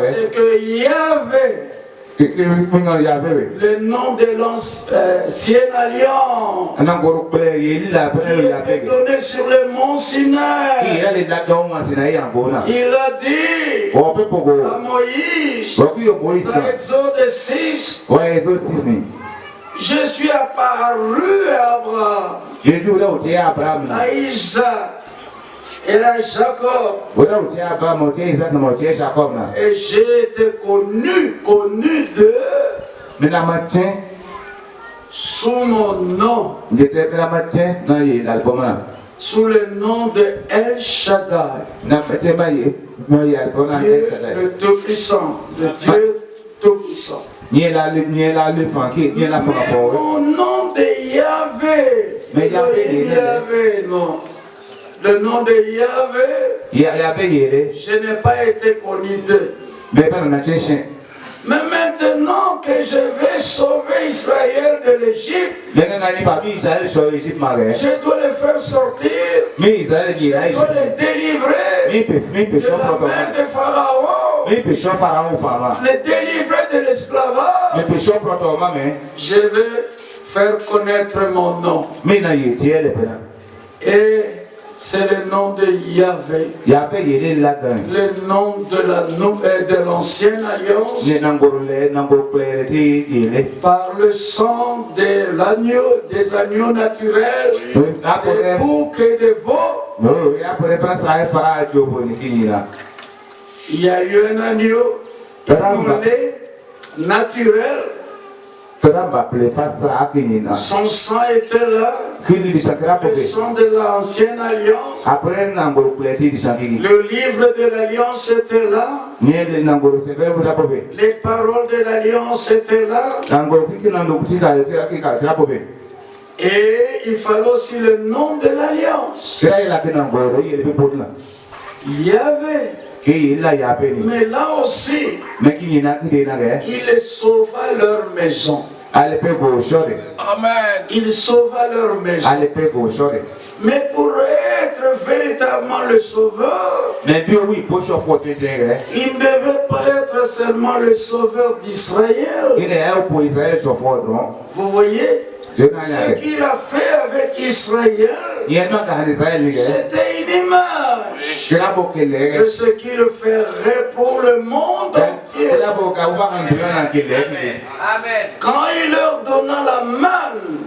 c'est que Yahvé, le nom de l'ancienne alliance, il a été donné sur le mont Sinaï. Il a dit à Moïse, dans Exode 6, je suis apparu à Abraham, à Isaac et à Jacob. Et j'ai été connu d'eux sous mon nom, sous le nom de El Shaddai, Dieu le Tout-Puissant, le Dieu Tout-Puissant. Au nom de Yahvé, mais Yahvé, non. Le nom de Yahvé, je n'ai pas été connu d'eux. Mais maintenant que je vais sauver Israël de l'Égypte, je dois les faire sortir, je dois les délivrer de la main de Pharaon, les délivrer de l'esclavage. Je vais faire connaître mon nom. Et c'est le nom de Yahvé, le nom de l'ancienne alliance, par le sang de l'agneau, des agneaux naturels, des boucs et des veaux. Il y a eu un agneau naturel. Son sang était là, le sang de l'ancienne alliance. Le livre de l'alliance était là, les paroles de l'alliance étaient là. Et il fallait aussi le nom de l'alliance. Il y avait. Mais là aussi, il les sauva leur maison. Amen. Il sauva leur maison. Mais pour être véritablement le sauveur, il ne devait pas être seulement le sauveur d'Israël. Vous voyez? Ce qu'il a fait avec Israël, c'était une image de ce qu'il ferait pour le monde entier. Quand il leur donna la manne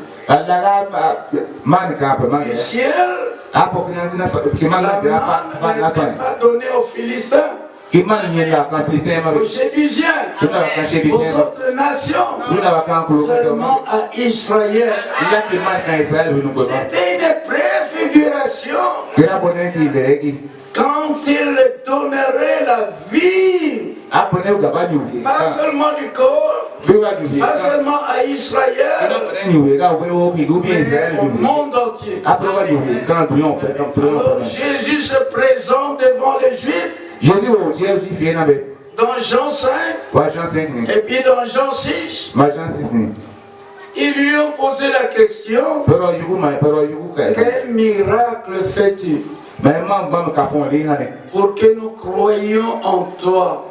du ciel, la manne n'était pas donnée aux Philistins, aux Jébusiens, aux autres nations, seulement à Israël. C'était une préfiguration quand il donnerait la vie, pas seulement du corps, pas seulement à Israël, mais au monde entier. Alors Jésus se présente devant les Juifs dans Jean 5, et puis dans Jean 6, ils lui ont posé la question: quel miracle fais-tu pour que nous croyions en toi?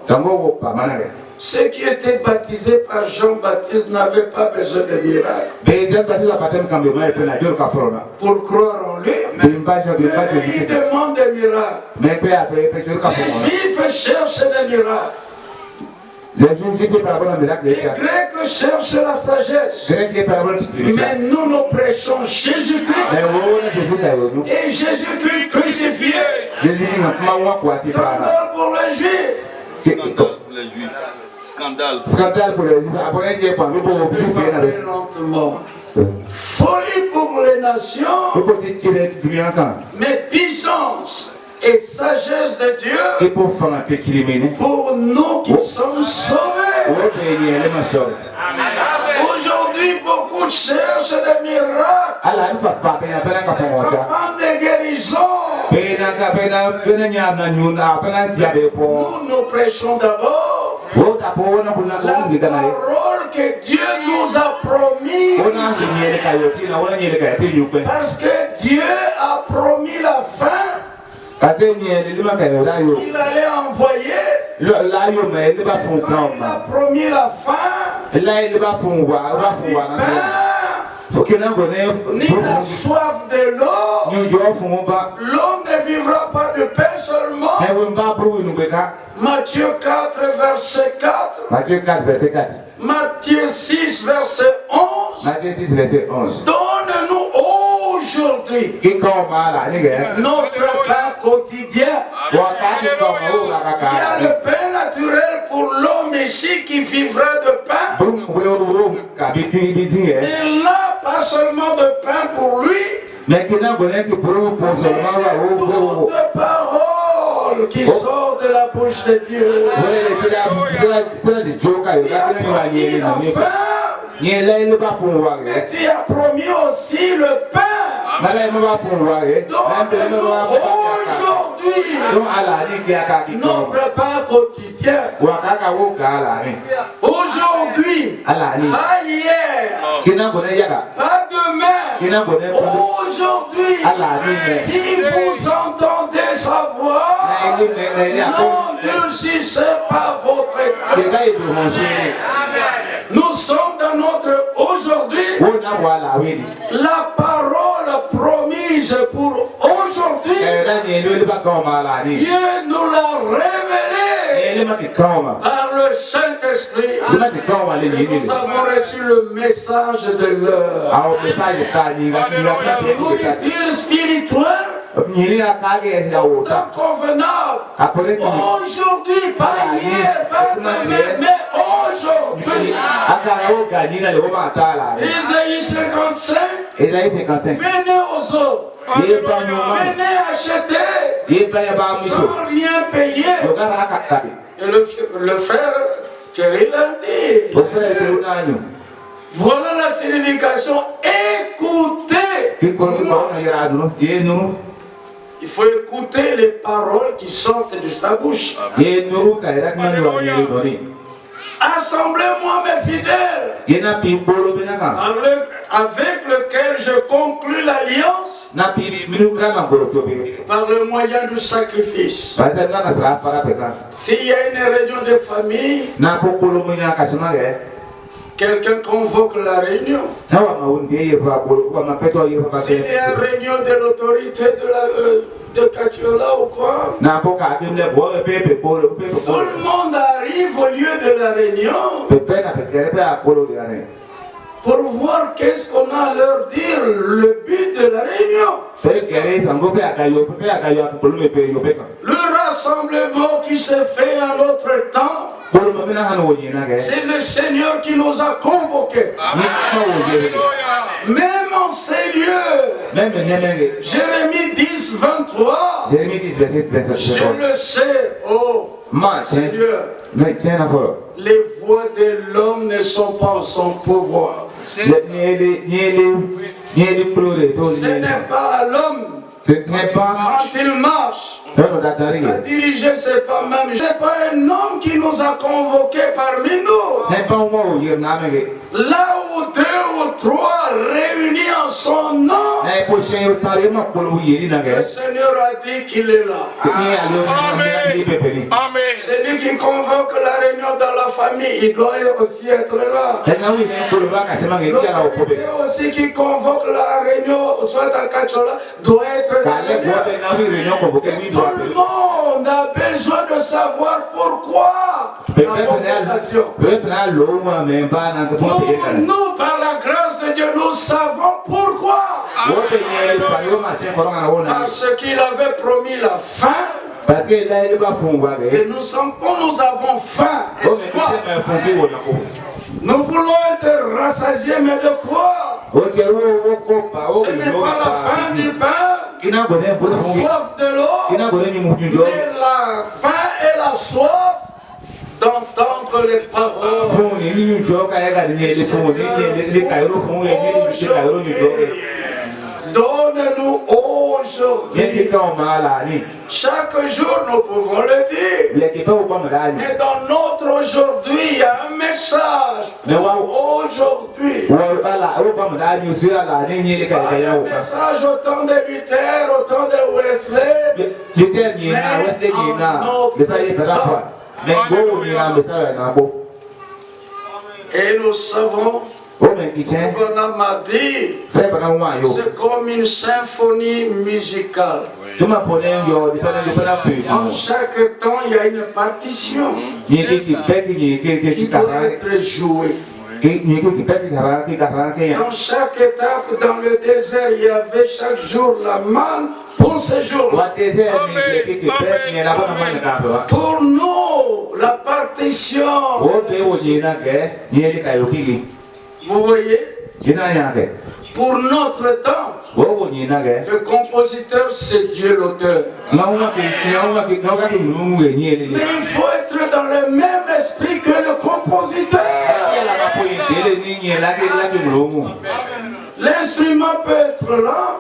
Ceux qui étaient baptisés par Jean-Baptiste n'avaient pas besoin de miracle pour croire en lui. Mais ils demandent des miracles. Les Juifs cherchent des miracles. Les Grecs cherchent la sagesse. Mais nous prêchons Jésus-Christ. Et Jésus-Christ crucifié. Scandale pour les Juifs. Scandale pour les Juifs. Lentement. Folie pour les nations. Mais puissance et sagesse de Dieu pour nous qui sommes sauvés. Aujourd'hui, beaucoup cherchent des miracles, des guérisons. Nous prêchons d'abord la parole que Dieu nous a promis. Parce que Dieu a promis la fin. Il allait envoyer. Il a promis la fin. Ni la soif de l'eau. L'homme ne vivra pas de pain seulement. Matthieu 4, verset 4. Matthieu 6, verset 11. Donne-nous aujourd'hui notre pain quotidien. Il y a le pain naturel pour l'homme ici qui vivra de pain. Il n'a pas seulement de pain pour lui, mais toute parole qui sort de la bouche de Dieu. Et tu as promis aussi le pain. Donne-nous aujourd'hui notre pain quotidien. Aujourd'hui, pas hier, pas demain, aujourd'hui. Si vous entendez sa voix, n'endurcissez pas votre cœur. Nous sommes dans notre aujourd'hui. La parole promise pour aujourd'hui, Dieu nous l'a révélée par le Saint-Esprit. Nous avons reçu le message de l'heure. La nourriture spirituelle convenable. Aujourd'hui, pas hier, pas demain, mais aujourd'hui. Isaïe 55. Venez aux autres. Venez acheter sans rien payer. Et le frère Thierry l'a dit. Voilà la signification. Écoutez. Il faut écouter les paroles qui sortent de sa bouche. Assemblez-moi mes fidèles, avec lequel je conclus l'alliance par le moyen du sacrifice. S'il y a une réunion de famille, quelqu'un convoque la réunion. S'il y a une réunion de l'autorité de Kakiola ou quoi, tout le monde arrive au lieu de la réunion pour voir qu'est-ce qu'on a à leur dire, le but de la réunion. Le rassemblement qui s'est fait en notre temps, c'est le Seigneur qui nous a convoqués. Même en ces lieux, Jérémie 10, 23, je le sais, oh Seigneur, les voies de l'homme ne sont pas en son pouvoir. Ce n'est pas à l'homme. Quand il marche, à diriger, c'est pas même. Ce n'est pas un homme qui nous a convoqués parmi nous. Là où deux ou trois réunis en son nom, le Seigneur a dit qu'il est là. C'est lui qui convoque la réunion dans la famille, il doit aussi être là. L'autorité aussi qui convoque la réunion, soit à Kachola, doit être là. Tout le monde a besoin de savoir pourquoi. Nous, par la grâce de Dieu, nous savons pourquoi. Parce qu'il avait promis la fin. Et nous avons faim. Nous voulons être rassasiés, mais de quoi? Ce n'est pas la faim du pain, la soif de l'eau, mais la faim et la soif d'entendre les paroles. Donne-nous aujourd'hui. Chaque jour, nous pouvons le dire. Mais dans notre aujourd'hui, il y a un message. Aujourd'hui. Il y a un message au temps de Luther, au temps de Wesley. Et nous savons, Branham m'a dit, c'est comme une symphonie musicale. En chaque temps, il y a une partition qui doit être jouée. Dans chaque étape, dans le désert, il y avait chaque jour la manne pour ce jour. Pour nous, la partition. Vous voyez? Pour notre temps, le compositeur, c'est Dieu l'auteur. Mais il faut être dans le même esprit que le compositeur. L'instrument peut être là,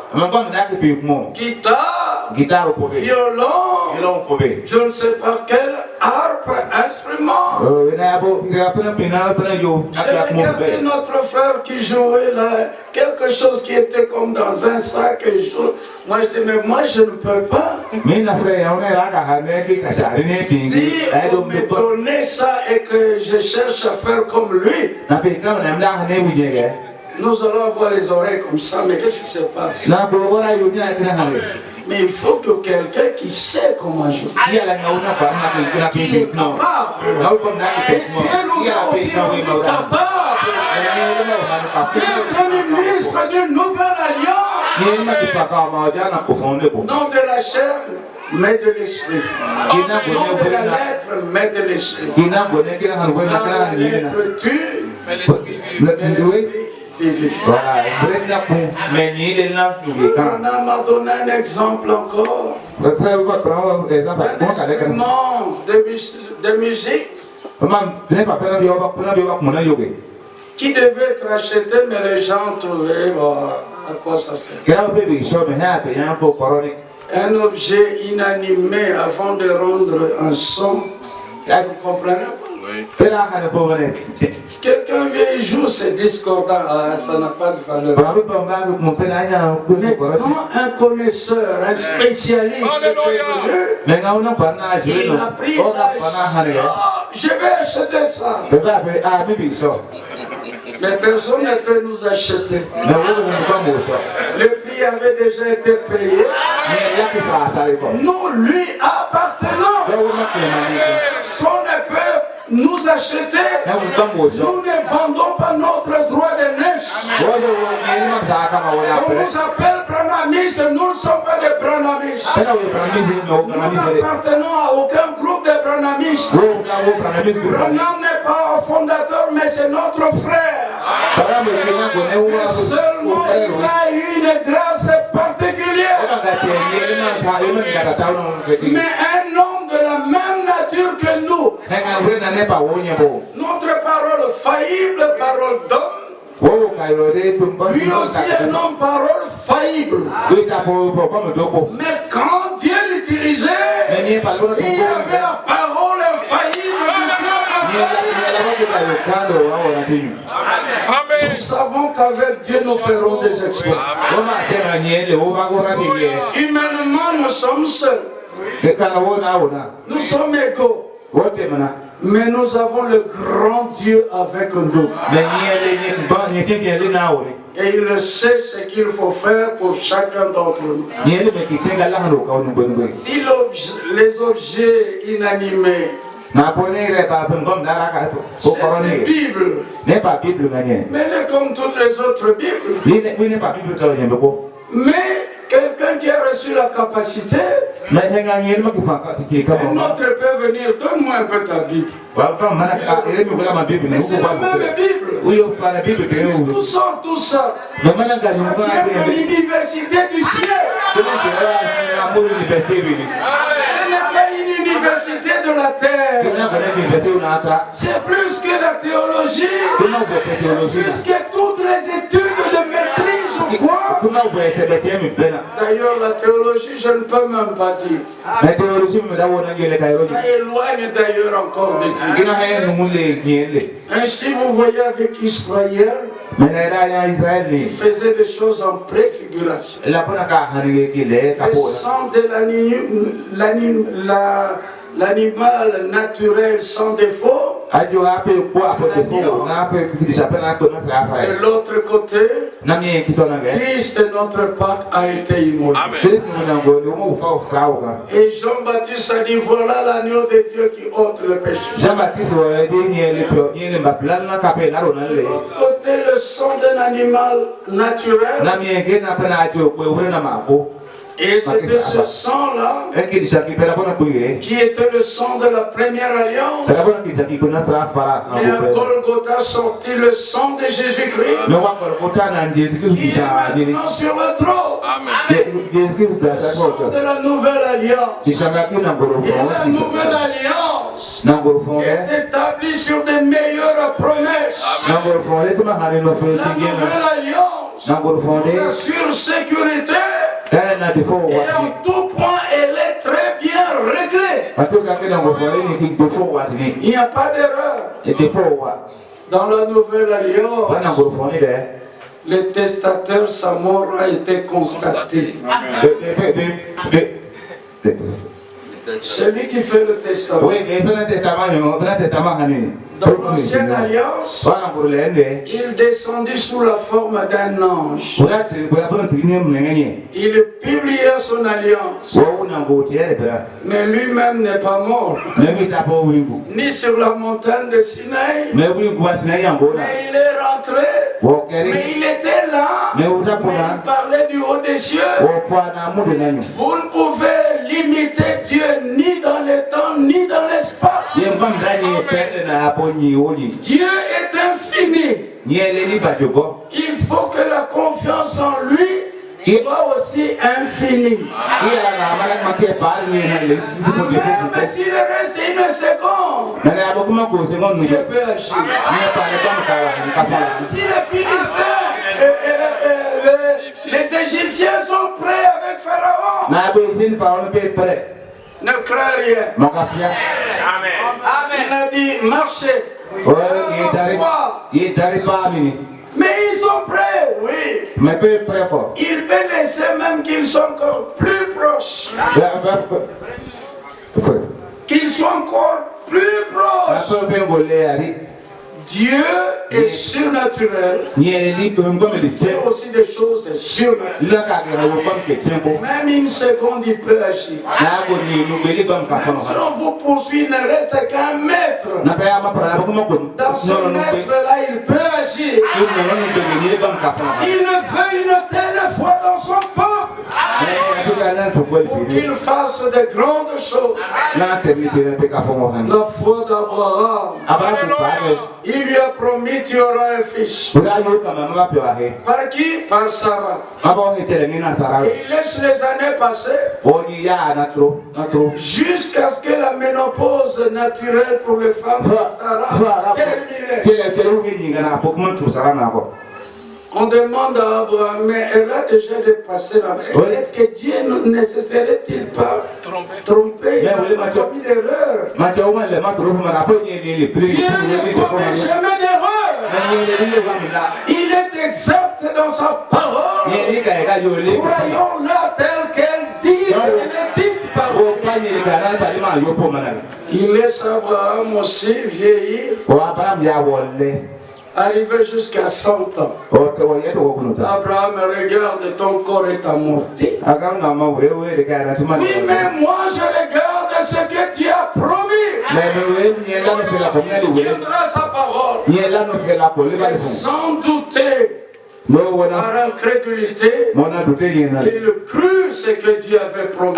guitare, violon, je ne sais pas quel harpe, instrument. J'ai regardé notre frère qui jouait là, quelque chose qui était comme dans un sac. Moi je dis, mais moi je ne peux pas. Si on me donnait ça et que je cherche à faire comme lui, nous allons avoir les oreilles comme ça, mais qu'est-ce qui se passe? Mais il faut que quelqu'un qui sait comment jouer, qui est capable. Et Dieu nous a aussi rendus capables d'être un ministre d'une nouvelle alliance. Non de la chair, mais de l'esprit. Non de la lettre, mais de l'esprit. Dans la lettre tue, mais l'esprit voilà. On m'a donné un exemple encore. Un instrument de musique qui devait être acheté, mais les gens trouvaient à quoi ça sert. Un objet inanimé avant de rendre un son. Vous comprenez pas? Quelqu'un vient et joue ces discordants, ça n'a pas de valeur. Mais quand un connaisseur, un spécialiste est venu, il a pris je vais acheter ça. Mais personne ne peut nous acheter. Le prix avait déjà été payé. Nous lui appartenons. Si on ne peut nous acheter, nous ne vendons pas notre droit de naissance. On nous appelle branamis, nous ne sommes pas des branamis. Nous n'appartenons à aucun groupe de branamis. Branham n'est pas un fondateur, mais c'est notre frère. Seulement il a une grâce particulière. Mais un homme de la même nature que nous. Notre parole faillible, parole d'homme. Lui aussi un homme parole faillible. Mais quand Dieu l'utilisait, il y avait la parole infaillible du Dieu. Nous savons qu'avec Dieu nous ferons des exploits. Humainement nous sommes seuls. Nous sommes égaux. Mais nous avons le grand Dieu avec nous. Et il sait ce qu'il faut faire pour chacun d'entre nous. Si les objets inanimés, c'est une Bible, mais elle est comme toutes les autres Bibles. Mais quelqu'un qui a reçu la capacité, un autre peut venir, donne-moi un peu ta Bible. Mais c'est la même Bible. Tout sort tout ça. Ça vient de l'université du ciel. Ce n'est pas une université de la terre. C'est plus que la théologie. C'est plus que toutes les études de maîtrise ou quoi. D'ailleurs, la théologie, je ne peux même pas dire. Ça éloigne d'ailleurs encore de Dieu. Ainsi, vous voyez avec Israël, il faisait des choses en préfiguration. Le sang de l'animal naturel sans défaut. De l'autre côté, Christ, notre Pâque, a été immolé. Et Jean-Baptiste a dit, voilà l'agneau de Dieu qui ôte le péché. De l'autre côté, le sang d'un animal naturel. Et c'était ce sang-là qui était le sang de la première alliance. Et à Golgotha sortit le sang de Jésus-Christ qui est maintenant sur le trône. Le sang de la nouvelle alliance. Et la nouvelle alliance est établie sur des meilleures promesses. La nouvelle alliance nous assure sécurité. Et en tout point, elle est très bien réglée. Il n'y a pas d'erreur. Dans la nouvelle alliance, le testateur, sa mort a été constatée. Celui qui fait le testament. Dans l'ancienne alliance, il descendit sous la forme d'un ange. Il publia son alliance. Mais lui-même n'est pas mort. Ni sur la montagne de Sinaï. Mais il est rentré. Mais il était là. Mais il parlait du haut des cieux. Vous ne pouvez limiter Dieu ni dans le temps ni dans l'espace. Dieu est infini. Il faut que la confiance en lui soit aussi infinie. Mais s'il reste une seconde, Dieu peut agir. Si les Philistins, les Égyptiens sont prêts avec Pharaon, ne crains rien. Amen. a dit marchez. Mais ils sont prêts, oui. Ils veulent laisser même qu'ils sont encore plus proches. Qu'ils soient encore plus proches. Dieu est surnaturel. Il fait aussi des choses surnaturelles. Même une seconde, il peut agir. Même si on vous poursuit, il ne reste qu'un mètre. Dans ce mètre-là, il peut agir. Il veut une telle foi dans son peuple pour qu'il fasse de grandes choses. La foi d'Abraham. Il lui a promis qu'il y aura un fils. Par qui? Par Sarah. Et il laisse les années passer jusqu'à ce que la ménopause naturelle pour les femmes de Sarah termine. On demande à Abraham, mais elle a déjà dépassé la vie. Est-ce que Dieu ne cesserait-il pas tromper? Il a commis l'erreur. Dieu ne commet jamais d'erreur. Il est exact dans sa parole. Croyons-la telle qu'elle dit, elle est dite par lui. Il laisse Abraham aussi vieillir. Arrivé jusqu'à 100 ans. Abraham, regarde, ton corps est amorti. Oui, mais moi je regarde ce que Dieu a promis. Il tiendra sa parole. Et sans douter, par incrédulité, il crut ce que Dieu avait promis.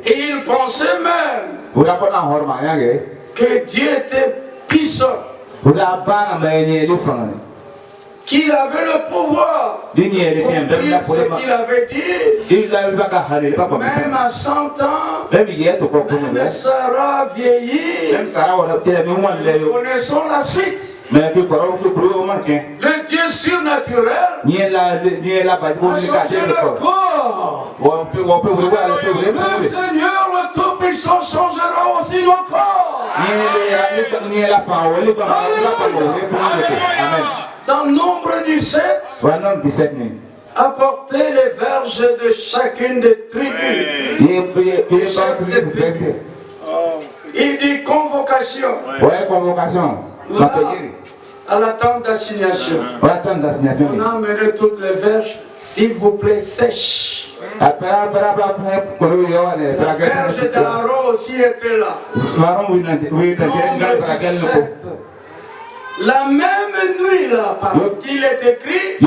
Et il pensait même que Dieu était puissant. Qu'il avait le pouvoir de dire ce qu'il avait dit. Même à 100 ans, même Sarah vieillit. Nous connaissons la suite. Le Dieu surnaturel a changé le corps. Le Seigneur, le Tout-Puissant, changera aussi le corps. Dans le nombre du 7, apportez les verges de chacune des tribus. Il dit convocation. Là, à la tente d'assignation. On a amené toutes les verges, s'il vous plaît, sèches. La verge d'Aaron aussi était là. La même nuit là, parce qu'il est écrit,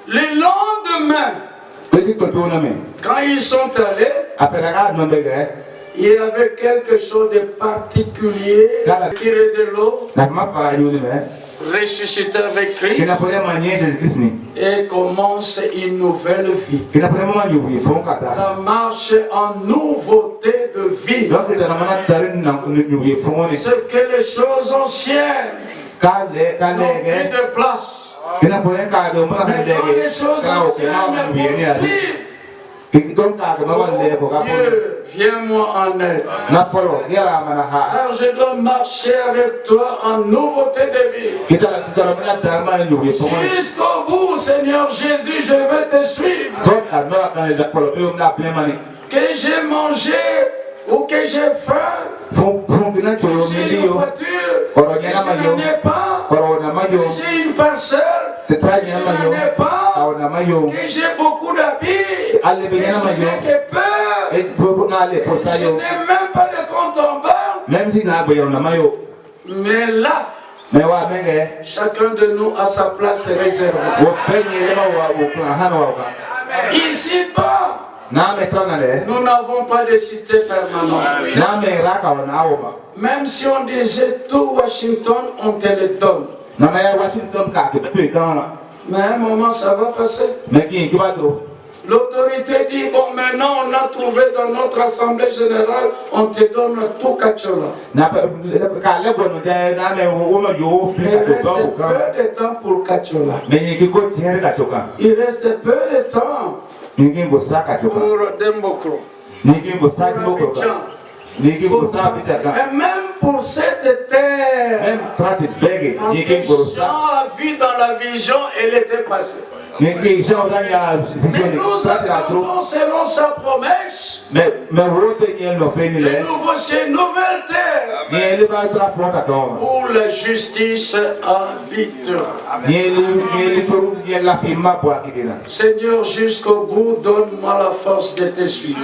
le lendemain, quand ils sont allés, il y avait quelque chose de particulier, tiré de l'eau, ressuscité avec Christ et commence une nouvelle vie. La marche en nouveauté de vie. C'est que les choses anciennes n'ont plus de place. Mais quand les choses anciennes poursuivent, Dieu, viens-moi en aide. Car je dois marcher avec toi en nouveauté de vie. Jusqu'au bout, Seigneur Jésus, je vais te suivre. Que j'ai mangé ou que j'ai faim, que j'ai une voiture, que je n'en ai pas, que j'ai une parcelle, que je n'en ai pas, que j'ai beaucoup d'habits, que je n'ai que peur, que je n'ai même pas de compte en banque. Mais là, chacun de nous a sa place réservée. Ici-bas, nous n'avons pas de cité permanente. Même si on disait tout Washington, on te le donne. Mais à un moment, ça va passer. L'autorité dit, bon, maintenant on a trouvé dans notre assemblée générale, on te donne tout Kachola. Il reste peu de temps pour Kachola. Il reste peu de temps pour Dembokro, pour Abidjan, Et même pour cette terre, parce que Jean a vu dans la vision, elle était passée. Mais nous attendons selon sa promesse de nouveau ces nouvelles terres où la justice habitera. Seigneur, jusqu'au bout, donne-moi la force de te suivre.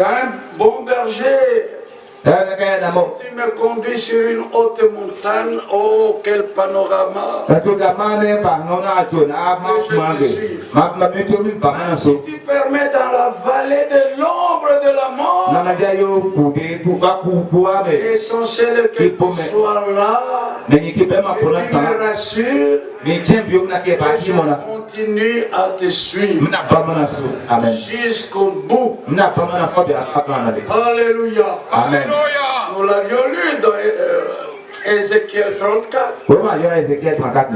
Un bon berger, si tu me conduis sur une haute montagne, oh quel panorama, si tu permets dans la vallée de l'ombre de la mort, l'essentiel que tu sois là, et tu me rassures, je continue à te suivre jusqu'au bout. Alléluia. Amen. Nous l'avions lu dans Ézéchiel 34.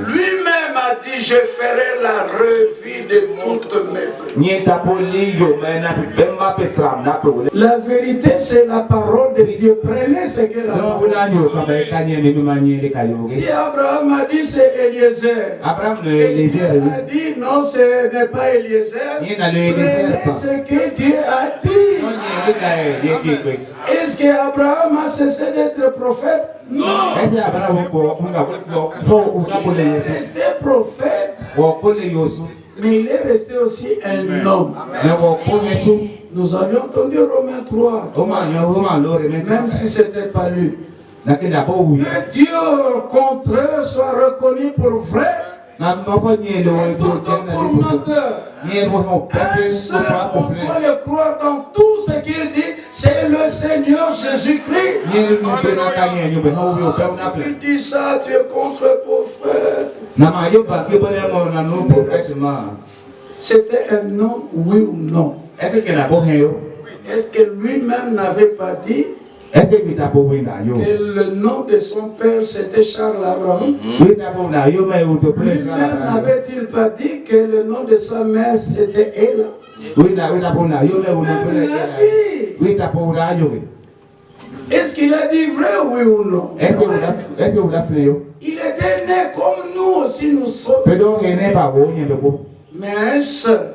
Lui-même a dit, je ferai la revue de toutes mes œuvres. La vérité, c'est la parole de Dieu. Prenez ce que la parole dit. Si Abraham a dit c'est Eliezer, et Dieu a dit non, ce n'est pas Eliezer, prenez ce que Dieu a dit. Est-ce qu'Abraham a cessé d'être prophète? Non. Il est resté prophète, mais il est resté aussi un homme. Nous avions entendu Romains 3, même si ce n'était pas lui. Que Dieu contraire soit reconnu pour vrai. Pourquoi le croire dans tout ce qu'il dit? C'est le Seigneur Jésus-Christ. Si tu dis ça, tu es contre-prophète. C'était un homme, oui ou non? Est-ce que lui-même n'avait pas dit que le nom de son père c'était Charles Abraham? Lui-même n'avait-il pas dit que le nom de sa mère c'était Ella? Est-ce qu'il a dit vrai, oui ou non? Il était né comme nous aussi nous sommes. Mais un seul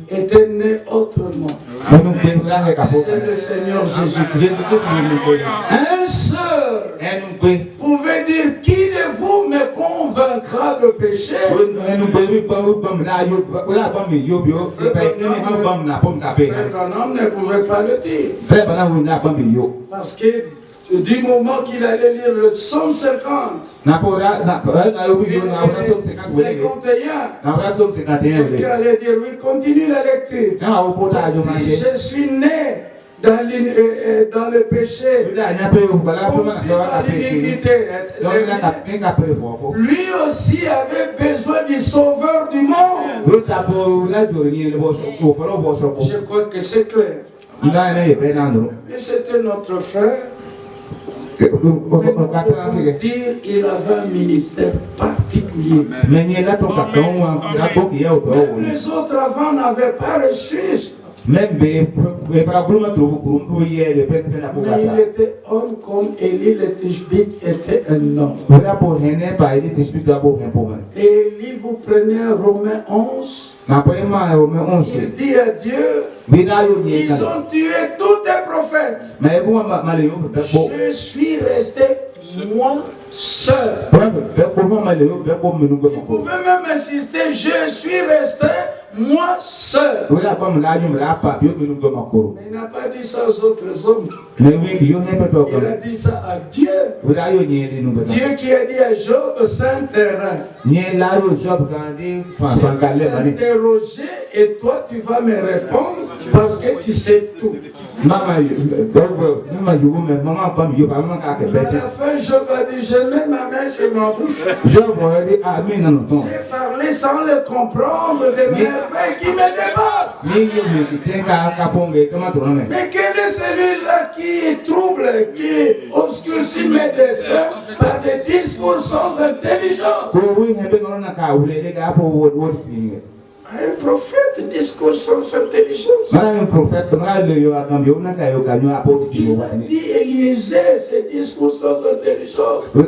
était né autrement. C'est le Seigneur Jésus-Christ. Un seul pouvait dire, qui de vous me convaincra de péché? Frère Branham ne pouvait pas le dire. Parce que du moment qu'il allait lire le psaume 50, il allait dire, oui, continue la lecture. Si je suis né dans le péché, aussi dans l'iniquité, lui aussi avait besoin du sauveur du monde. Je crois que c'est clair. Et c'était notre frère. Dire il avait un ministère particulier. Même les autres avant n'avaient pas reçu. Mais il était homme comme Élie le Tishbite était un homme. Et Élie, vous prenez Romains 11. Il dit à Dieu, ils ont tué tous tes prophètes. Je suis resté moi seul. Vous pouvez même insister, je suis resté moi seul. Mais il n'a pas dit ça aux autres hommes. Il a dit ça à Dieu. Dieu qui a dit à Job, saint terrain. Je vais t'interroger et toi tu vas me répondre parce que tu sais tout. À la fin, Job a dit, je mets ma main sur ma bouche. J'ai parlé sans le comprendre des merveilles qui me dépassent. Mais quel est celui-là qui trouble, qui obscurcit mes desseins par des discours sans intelligence? Un prophète discours sans intelligence. Un prophète, Il a dit Eliezer, c'est discours sans intelligence. Vous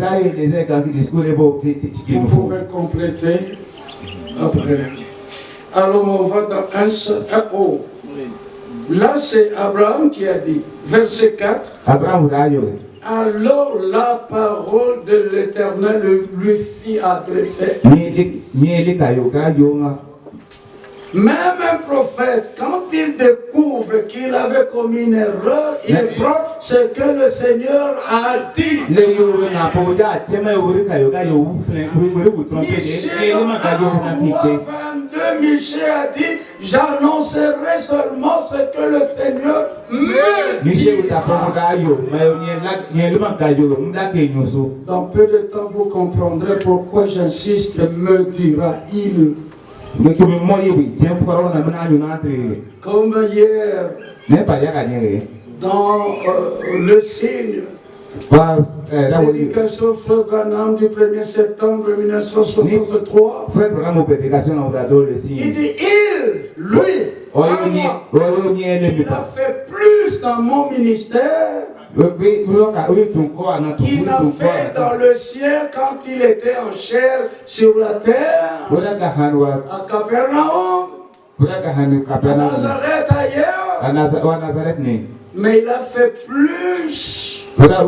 pouvez compléter après. Alors on va dans un haut. Là c'est Abraham qui a dit, verset 4. Alors la parole de l'Éternel lui fit adresser. Même un prophète, quand il découvre qu'il avait commis une erreur, il prend ce que le Seigneur a dit. Michel a dit, j'annoncerai seulement ce que le Seigneur me dit. Dans peu de temps, vous comprendrez pourquoi j'insiste, me dira-il. Comme hier, dans le signe, l'éducation Frère Branham du 1er septembre 1963, il dit, lui, il a fait plus dans mon ministère qu'il n'a fait dans le ciel quand il était en chair sur la terre, à Capernaum, à Nazareth ailleurs. Mais il a fait plus par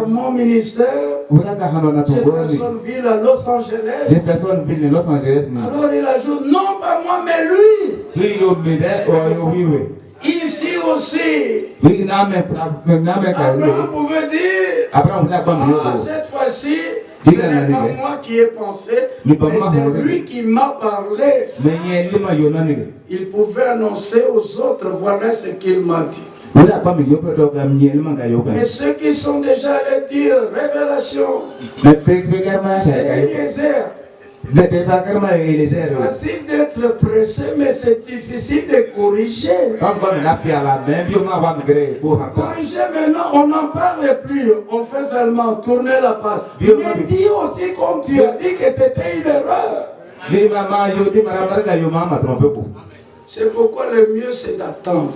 mon ministère, Jeffersonville à Los Angeles. Alors il ajoute, non pas moi, mais lui. Ici aussi, Abraham pouvait dire, cette fois-ci, ce n'est pas moi qui ai pensé, mais c'est lui qui m'a parlé. Il pouvait annoncer aux autres, voilà ce qu'il m'a dit. Mais ceux qui sont déjà allés dire révélation, c'est Eliezer. C'est facile d'être pressé, mais c'est difficile de corriger. Corriger maintenant, on n'en parle plus. On fait seulement tourner la page. Mais dis aussi comme tu as dit que c'était une erreur. C'est pourquoi le mieux c'est d'attendre.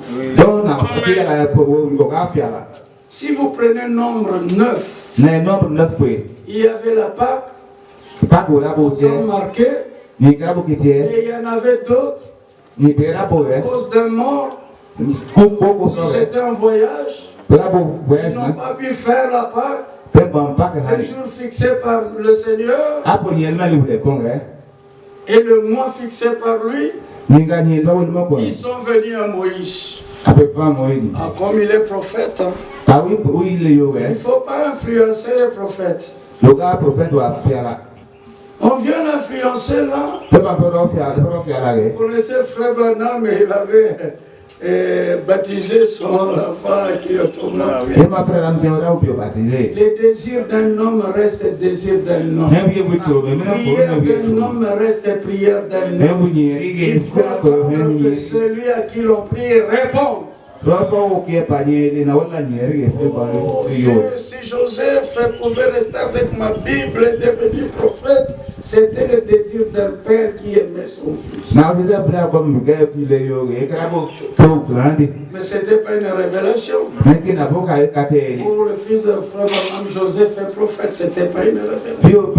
Si vous prenez nombre 9, il y avait la Pâque, marqué, et il y en avait d'autres, à cause d'un mort, c'était un voyage, ils n'ont pas pu faire la Pâque, le jour fixé par le Seigneur, et le mois fixé par lui. Ils sont venus à Moïse. Comme il est prophète, il ne faut pas influencer les prophètes. On vient l'influencer là. Vous connaissez Frère Branham, mais il avait baptisé son enfant qui est tombé. Les désirs d'un homme restent les désirs d'un homme. La prière d'un homme reste la prière d'un homme. Il faut que celui à qui l'on prie réponde. Dieu, si Joseph pouvait rester avec ma Bible et devenir prophète, c'était le désir d'un père qui aimait son fils. Mais ce n'était pas une révélation. Pour le fils de Frère Branham, Joseph est prophète, ce n'était pas une révélation.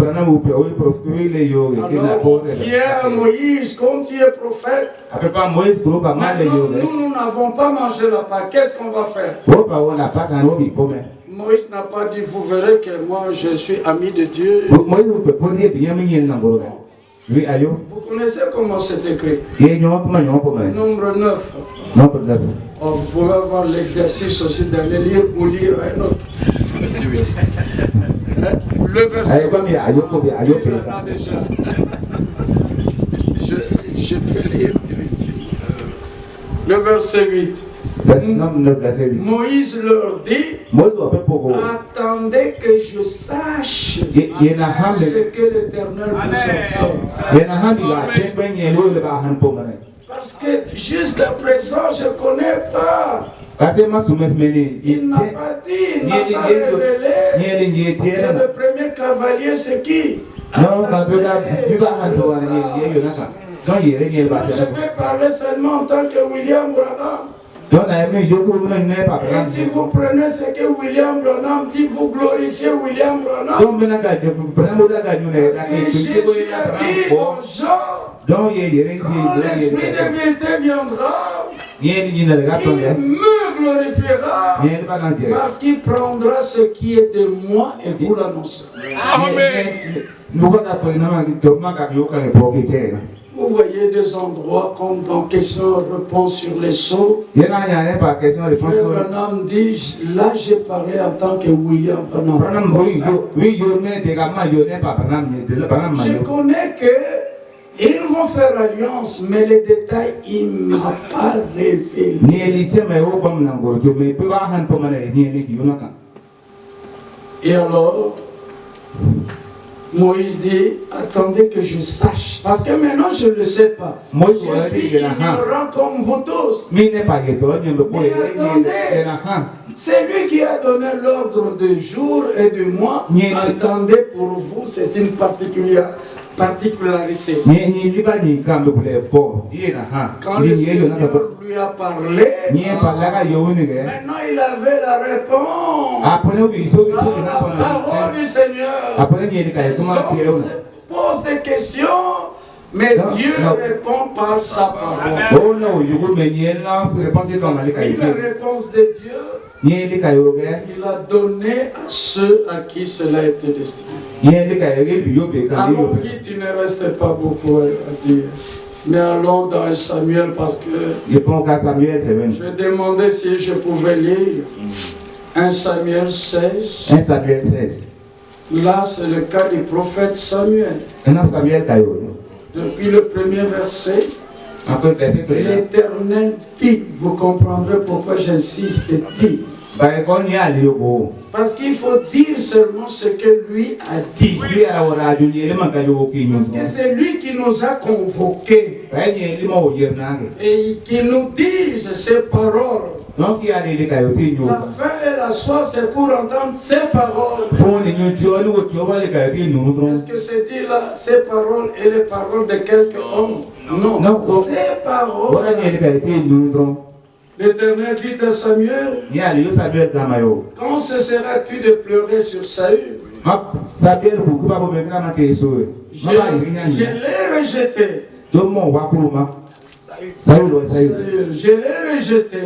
Alors on vient à Moïse, comme tu es prophète. Nous n'avons pas mangé la Pâque, qu'est-ce qu'on va faire? Moïse n'a pas dit, vous verrez que moi je suis ami de Dieu. Vous connaissez comment c'est écrit? Nombre 9. Oh, vous pouvez avoir l'exercice aussi d'aller lire ou lire un autre. Le verset. Je peux lire. Le verset 8. Moïse leur dit, attendez que je sache ce que l'Éternel vous ordonne. Parce que jusqu'à présent, je ne connais pas. Il n'a pas dit, il n'a pas révélé que le premier cavalier c'est qui? vais parler seulement en tant que William Branham. Et si vous prenez ce que William Branham dit, vous glorifiez William Branham. Parce que Jésus a dit aux gens, quand l'Esprit de vérité viendra, il me glorifiera parce qu'il prendra ce qui est de moi et vous l'annoncez. Vous voyez des endroits comme dans question-réponse sur les sceaux. Frère Branham dit, là j'ai parlé en tant que William Branham. Je connais que ils vont faire alliance, mais les détails, il ne m'a pas révélé. Et alors, Moïse dit, attendez que je sache. Parce que maintenant, je ne le sais pas. Je suis ignorant comme vous tous. Mais attendez, c'est lui qui a donné l'ordre de jour et de mois. Attendez, pour vous, c'est une particularité. Quand le Seigneur lui a parlé, maintenant il avait la réponse. La parole du Seigneur. On pose des questions, mais Dieu répond par sa parole. Et la réponse de Dieu, il a donné à ceux à qui cela était destiné. Allons vite, il ne reste pas beaucoup à dire. Mais allons dans Samuel parce que je demandais si je pouvais lire 1 Samuel 16. 1 Samuel 16. Là, c'est le cas du prophète Samuel. Depuis le premier verset, l'Éternel dit, vous comprendrez pourquoi j'insiste, dit. Parce qu'il faut dire seulement ce que lui a dit. Parce que c'est lui qui nous a convoqués. Et qui nous dise ces paroles. La fin et la soif, c'est pour entendre ces paroles. Est-ce que c'est dit là, ces paroles et les paroles de quelques hommes? Non. Ces paroles. L'Éternel dit à Samuel, quand cesseras-tu de pleurer sur Saül? Je l'ai rejeté. Je l'ai rejeté.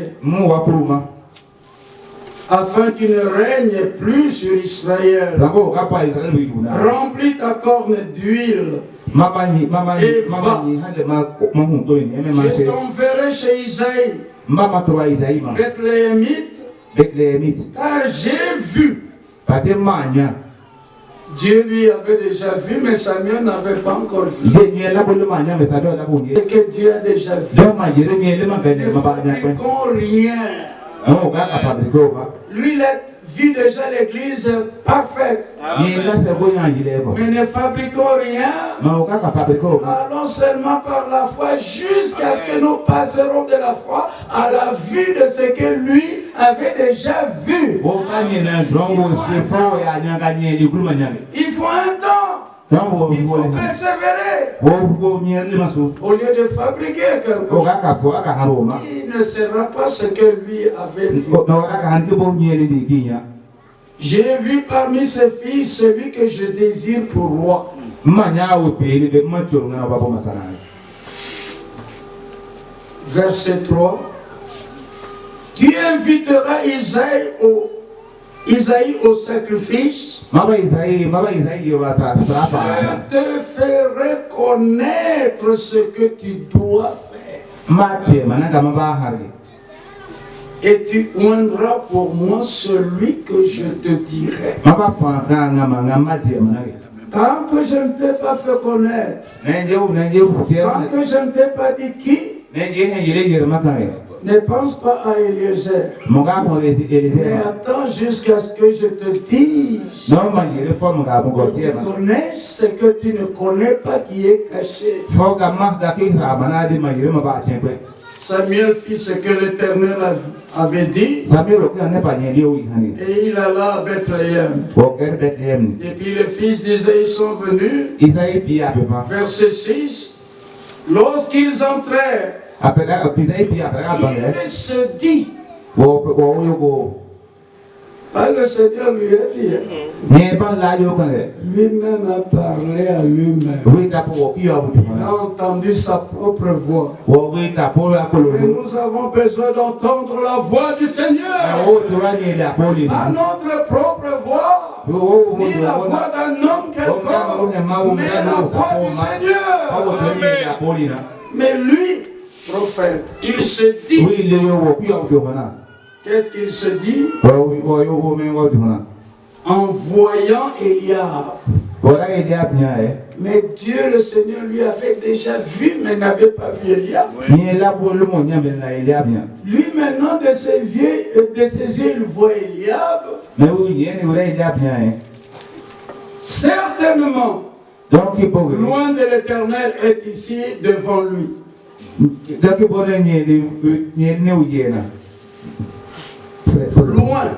Afin qu'il ne règne plus sur Israël. Remplis ta corne d'huile. Et va. Je t'enverrai chez Isaïe. Bethléemite, car j'ai vu. Dieu lui avait déjà vu, mais Samuel n'avait pas encore vu. Ce que Dieu a déjà vu. Ne fabriquons rien. Lui, il a vu déjà l'église parfaite. Mais ne fabriquons rien. Allons seulement par la foi jusqu'à ce que nous passerons de la foi à la vue de ce que lui avait déjà vu. Il faut un temps. Il faut persévérer. Au lieu de fabriquer quelque chose, il ne sera pas ce que lui avait vu. J'ai vu parmi ses fils celui que je désire pour roi. Verset 3. Tu inviteras Isaïe au sacrifice. Je te ferai connaître ce que tu dois faire. Et tu oindras pour moi celui que je te dirai. Tant que je ne t'ai pas fait connaître, tant que je ne t'ai pas dit qui, ne pense pas à Eliezer. Mais attends jusqu'à ce que je te dise. Tu connais ce que tu ne connais pas qui est caché. Samuel fit ce que l'Éternel avait dit. Et il alla à Bethléem. Et puis les fils d'Isaïe sont venus. Verset 6. Lorsqu'ils entrèrent, il se dit, le Seigneur lui a dit, lui-même a parlé à lui-même. Il a entendu sa propre voix. Et nous avons besoin d'entendre la voix du Seigneur. Pas notre propre voix, ni la voix d'un homme quelconque, mais la voix du Seigneur. Mais lui, prophète, il se dit, qu'est-ce qu'il se dit? En voyant Eliab. Mais Dieu, le Seigneur, lui avait déjà vu, mais n'avait pas vu Eliab. Lui, maintenant, de ses yeux, il voit Eliab. Certainement, loin de l'Éternel est ici devant lui. Loin.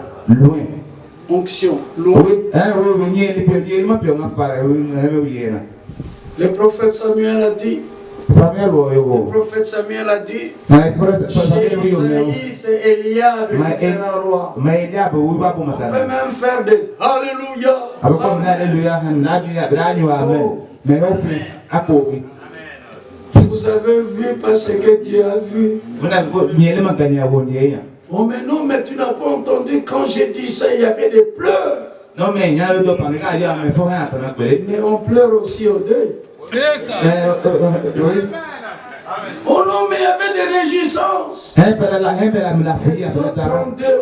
Onction. Loin. Le prophète Samuel a dit. Le prophète Samuel a dit. C'est Eliab qui sera roi. On peut même faire des Alléluia. Vous avez vu parce que Dieu a vu. Oh mais non, mais tu n'as pas entendu quand j'ai dit ça, il y avait des pleurs. Non mais on pleure aussi au deuil. C'est ça. Oh non, mais il y avait des réjouissances.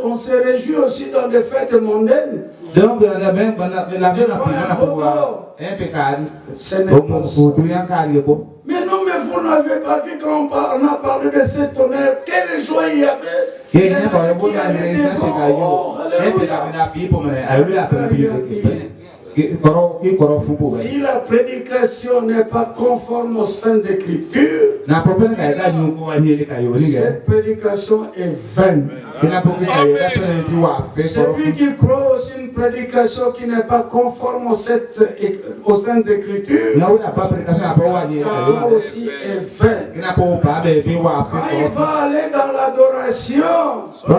On se réjouit aussi dans des fêtes mondaines. Donc, ce n'est pas ça. Mais non, mais vous n'avez pas vu quand on a parlé de ce tonnerre, quelle joie il y avait. Si la prédication n'est pas conforme aux Saintes Écritures, cette prédication est vaine. Celui qui croit aussi une prédication qui n'est pas conforme aux Saintes Écritures, ça aussi est vaine. Quand il va aller dans l'adoration, ce n'est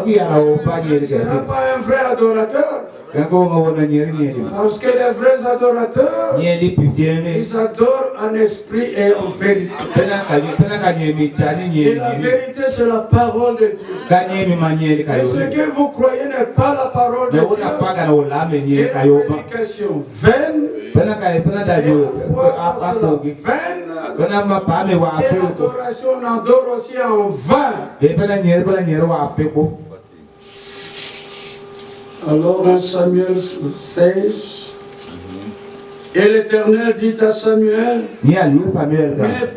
pas un vrai adorateur. Parce que les vrais adorateurs, ils adorent en esprit et en vérité. Et la vérité, c'est la parole de Dieu. Et ce que vous croyez n'est pas la parole de Dieu. Et la prédication vaine, et la foi vaine, et l'adoration, on adore aussi en vain. Alors dans Samuel 16, et l'Éternel dit à Samuel, mais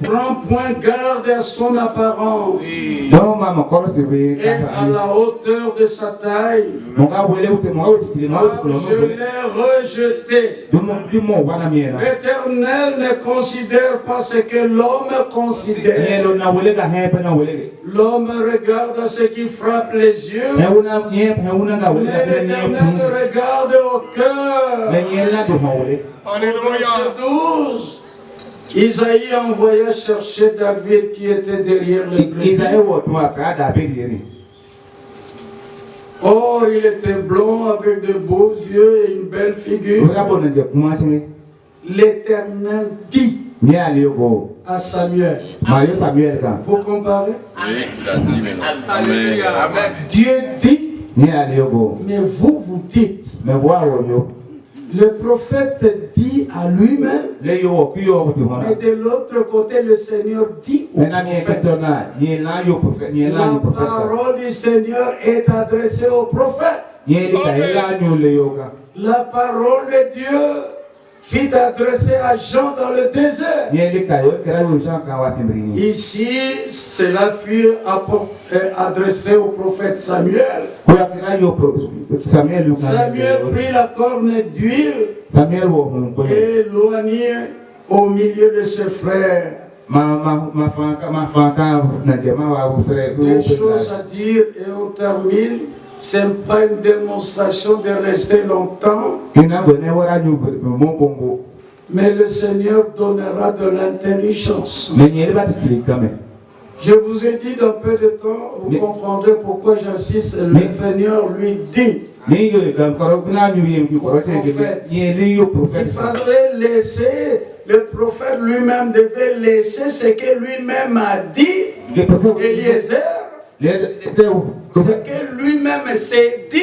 prends point garde à son apparence et à la hauteur de sa taille, car je l'ai rejeté. L'Éternel ne considère pas ce que l'homme considère. L'homme regarde à ce qui frappe les yeux, mais l'Éternel regarde au cœur. Alléluia. 12, Isaïe envoya chercher David qui était derrière le blé. Or, il était blond avec de beaux yeux et une belle figure. L'Éternel dit à Samuel. Vous comparez? Alléluia. Dieu dit, mais vous dites. Le prophète dit à lui-même, mais de l'autre côté, le Seigneur dit au prophète. La parole du Seigneur est adressée au prophète. La parole de Dieu fut adressée à Jean dans le désert. Ici, cela fut adressé au prophète Samuel. Samuel prit la corne d'huile et éloigné au milieu de ses frères. Des choses à dire et on termine. Ce n'est pas une démonstration de rester longtemps. Mais le Seigneur donnera de l'intelligence. Je vous ai dit dans peu de temps, vous comprendrez pourquoi j'insiste, le Seigneur lui dit. Il faudrait laisser, le prophète lui-même devait laisser ce que lui-même a dit, Eliezer, ce que lui-même s'est dit,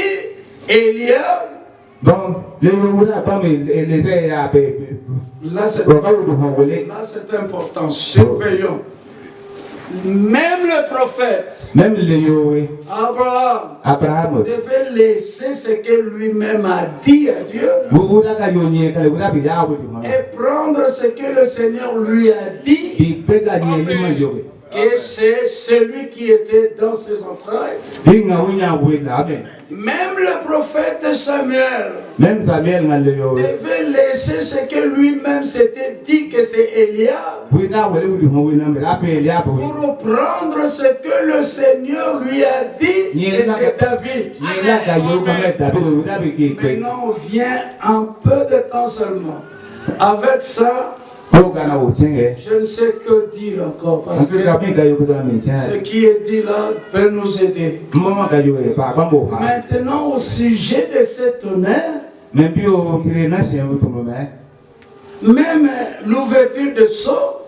Eliab. Donc, là c'est important, surveillons. Même le prophète, Abraham devait laisser ce que lui-même a dit à Dieu et prendre ce que le Seigneur lui a dit, que c'est celui qui était dans ses entrailles. Même le prophète Samuel devait laisser ce que lui-même s'était dit, que c'est Eliab, pour reprendre ce que le Seigneur lui a dit, et c'est David. Maintenant on vient un peu de temps seulement. Avec ça, je ne sais que dire encore parce que ce qui est dit là peut nous aider. Maintenant au sujet de cette tonnerre, même l'ouverture de sceau,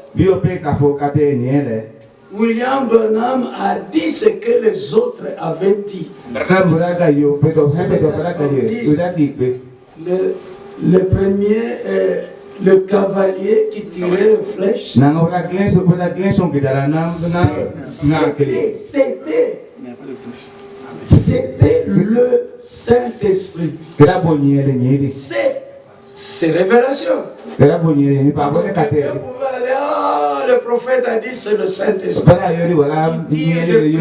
William Branham a dit ce que les autres avaient dit. Le premier est le cavalier qui tirait les flèches. C'était le Saint-Esprit. C'est révélation. Le prophète a dit c'est le Saint-Esprit qui tire les flèches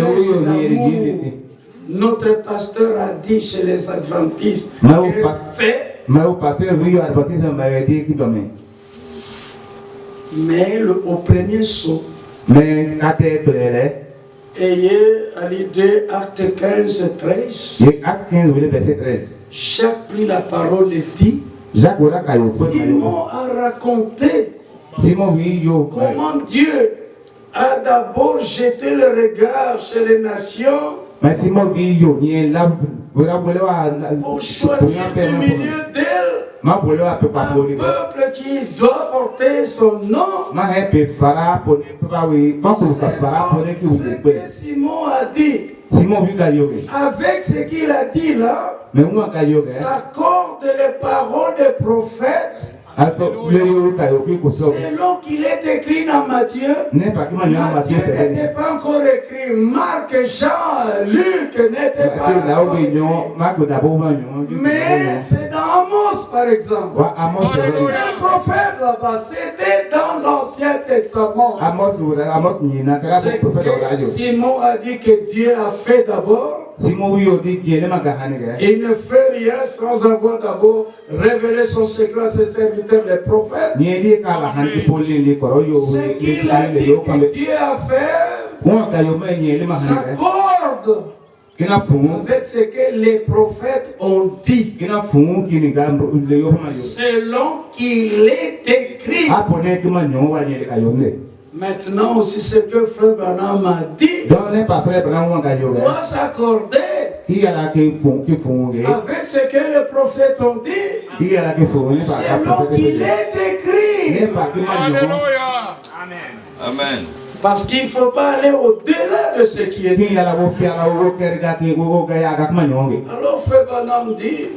d'amour. Notre pasteur a dit chez les adventistes que fait. Mais au premier saut, ayez à l'idée acte 15, 13. Jacques prit la parole et dit, Simon a raconté comment Dieu a d'abord jeté le regard chez les nations pour choisir du milieu d'elle un peuple qui doit porter son nom. C'est ce que Simon a dit. Avec ce qu'il a dit là, s'accordent les paroles des prophètes. Selon qu'il est écrit dans Matthieu, Matthieu n'était pas encore écrit, Marc, Jean, Luc n'était pas encore écrit. Mais c'est dans Amos par exemple. Le prophète là-bas, c'était dans l'Ancien Testament. Ce que Simon a dit que Dieu a fait d'abord. Il ne fait rien sans avoir d'abord révélé son secret à ses serviteurs, les prophètes. Ce qu'il a dit que Dieu a fait s'accorde avec ce que les prophètes ont dit, selon qu'il est écrit. Maintenant aussi ce que Frère Branham a dit doit s'accorder avec ce que les prophètes ont dit, selon qu'il est écrit. Alléluia. Amen. Parce qu'il ne faut pas aller au-delà de ce qui est dit. Alors Frère Branham dit,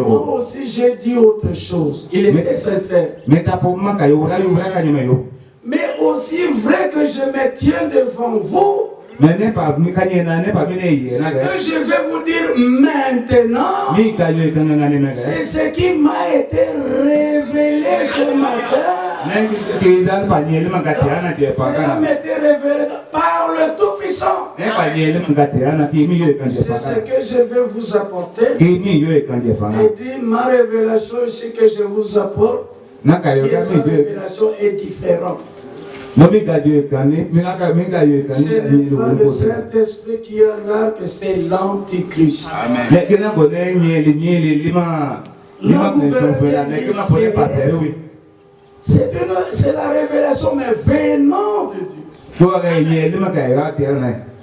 moi aussi j'ai dit autre chose. Il était sincère. Mais aussi vrai que je me tiens devant vous, ce que je vais vous dire maintenant, c'est ce qui m'a été révélé ce matin. Cela m'était révélé par le Tout-Puissant. C'est ce que je vais vous apporter. Et dit ma révélation ici que je vous apporte, sa révélation est différente. Ce n'est pas le Saint-Esprit qui est là, que c'est l'Antichrist. C'est la révélation, mais venant de Dieu.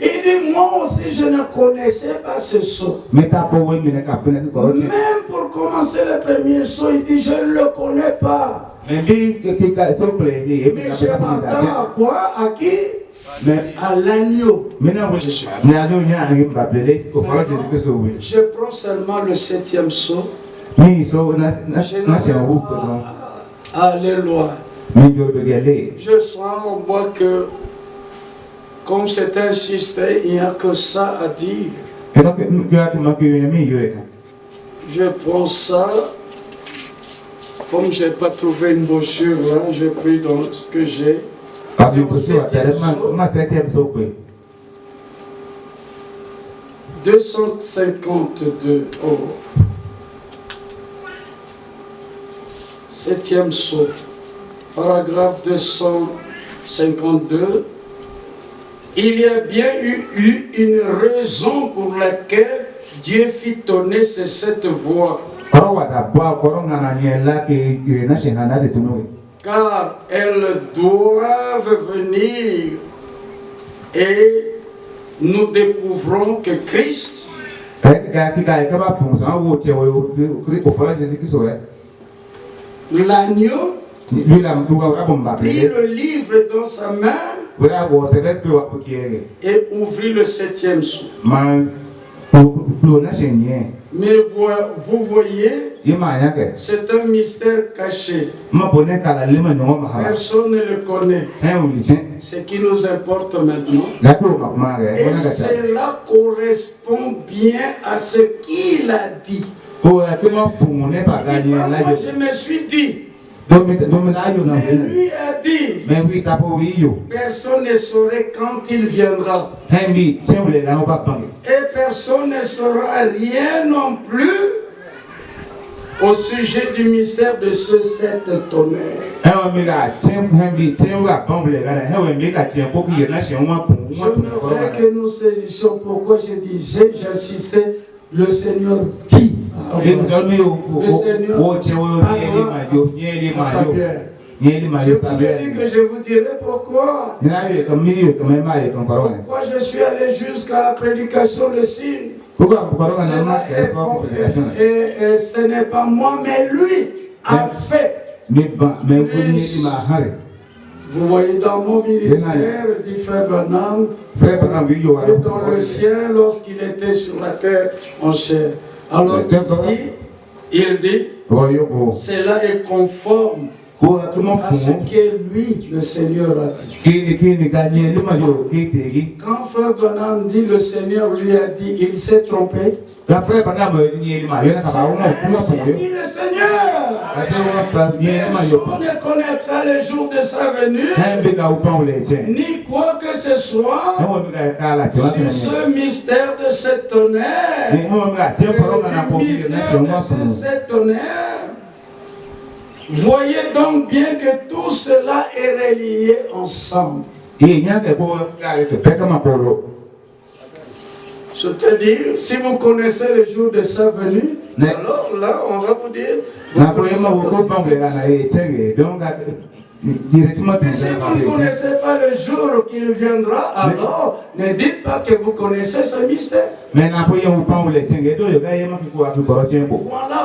Il dit, moi aussi je ne connaissais pas ce sceau. Même pour commencer le premier sceau, il dit, je ne le connais pas. Mais je m'entends à quoi? À qui? À l'agneau. Je prends seulement le 7e sceau. Alléluia. Je sens en moi que, comme c'est un système, il n'y a que ça à dire. Je prends ça. Comme je n'ai pas trouvé une brochure là, j'ai pris dans ce que j'ai. C'est au 7e sceau. 252 euros. 7e sceau. Paragraphe 252. Il y a bien eu une raison pour laquelle Dieu fit tonner ces 7 voix. Car elles doivent venir et nous découvrons que Christ, l'agneau, prit le livre dans sa main et ouvrit le 7e sceau. Mais vous voyez, c'est un mystère caché. Personne ne le connaît. Ce qui nous importe maintenant. Et cela correspond bien à ce qu'il a dit. Moi, je me suis dit. Mais lui a dit, personne ne saurait quand il viendra. Et personne ne saura rien non plus au sujet du mystère de ce 7 tonnerres. Je voudrais que nous saisissions pourquoi j'insistais, le Seigneur dit. Le Seigneur je vous ai dit que je vous dirai pourquoi. Pourquoi je suis allé jusqu'à la prédication de signe. Et ce n'est pas moi, mais lui a fait. Vous voyez dans mon ministère du frère Branham et dans le sien lorsqu'il était sur la terre en chair. Alors ici, il dit, cela est conforme à ce que lui, le Seigneur, a dit. Quand frère Branham dit, le Seigneur lui a dit, il s'est trompé. C'est ainsi dit le Seigneur. Personne ne connaîtra le jour de sa venue, ni quoi que ce soit sur ce mystère de ce tonnerre. Le mystère de ce 7 tonnerres. Voyez donc bien que tout cela est relié ensemble. C'est-à-dire, si vous connaissez le jour de sa venue, alors là, on va vous dire. Mais si vous ne connaissez pas le jour qu'il viendra, alors ne dites pas que vous connaissez ce mystère. Voilà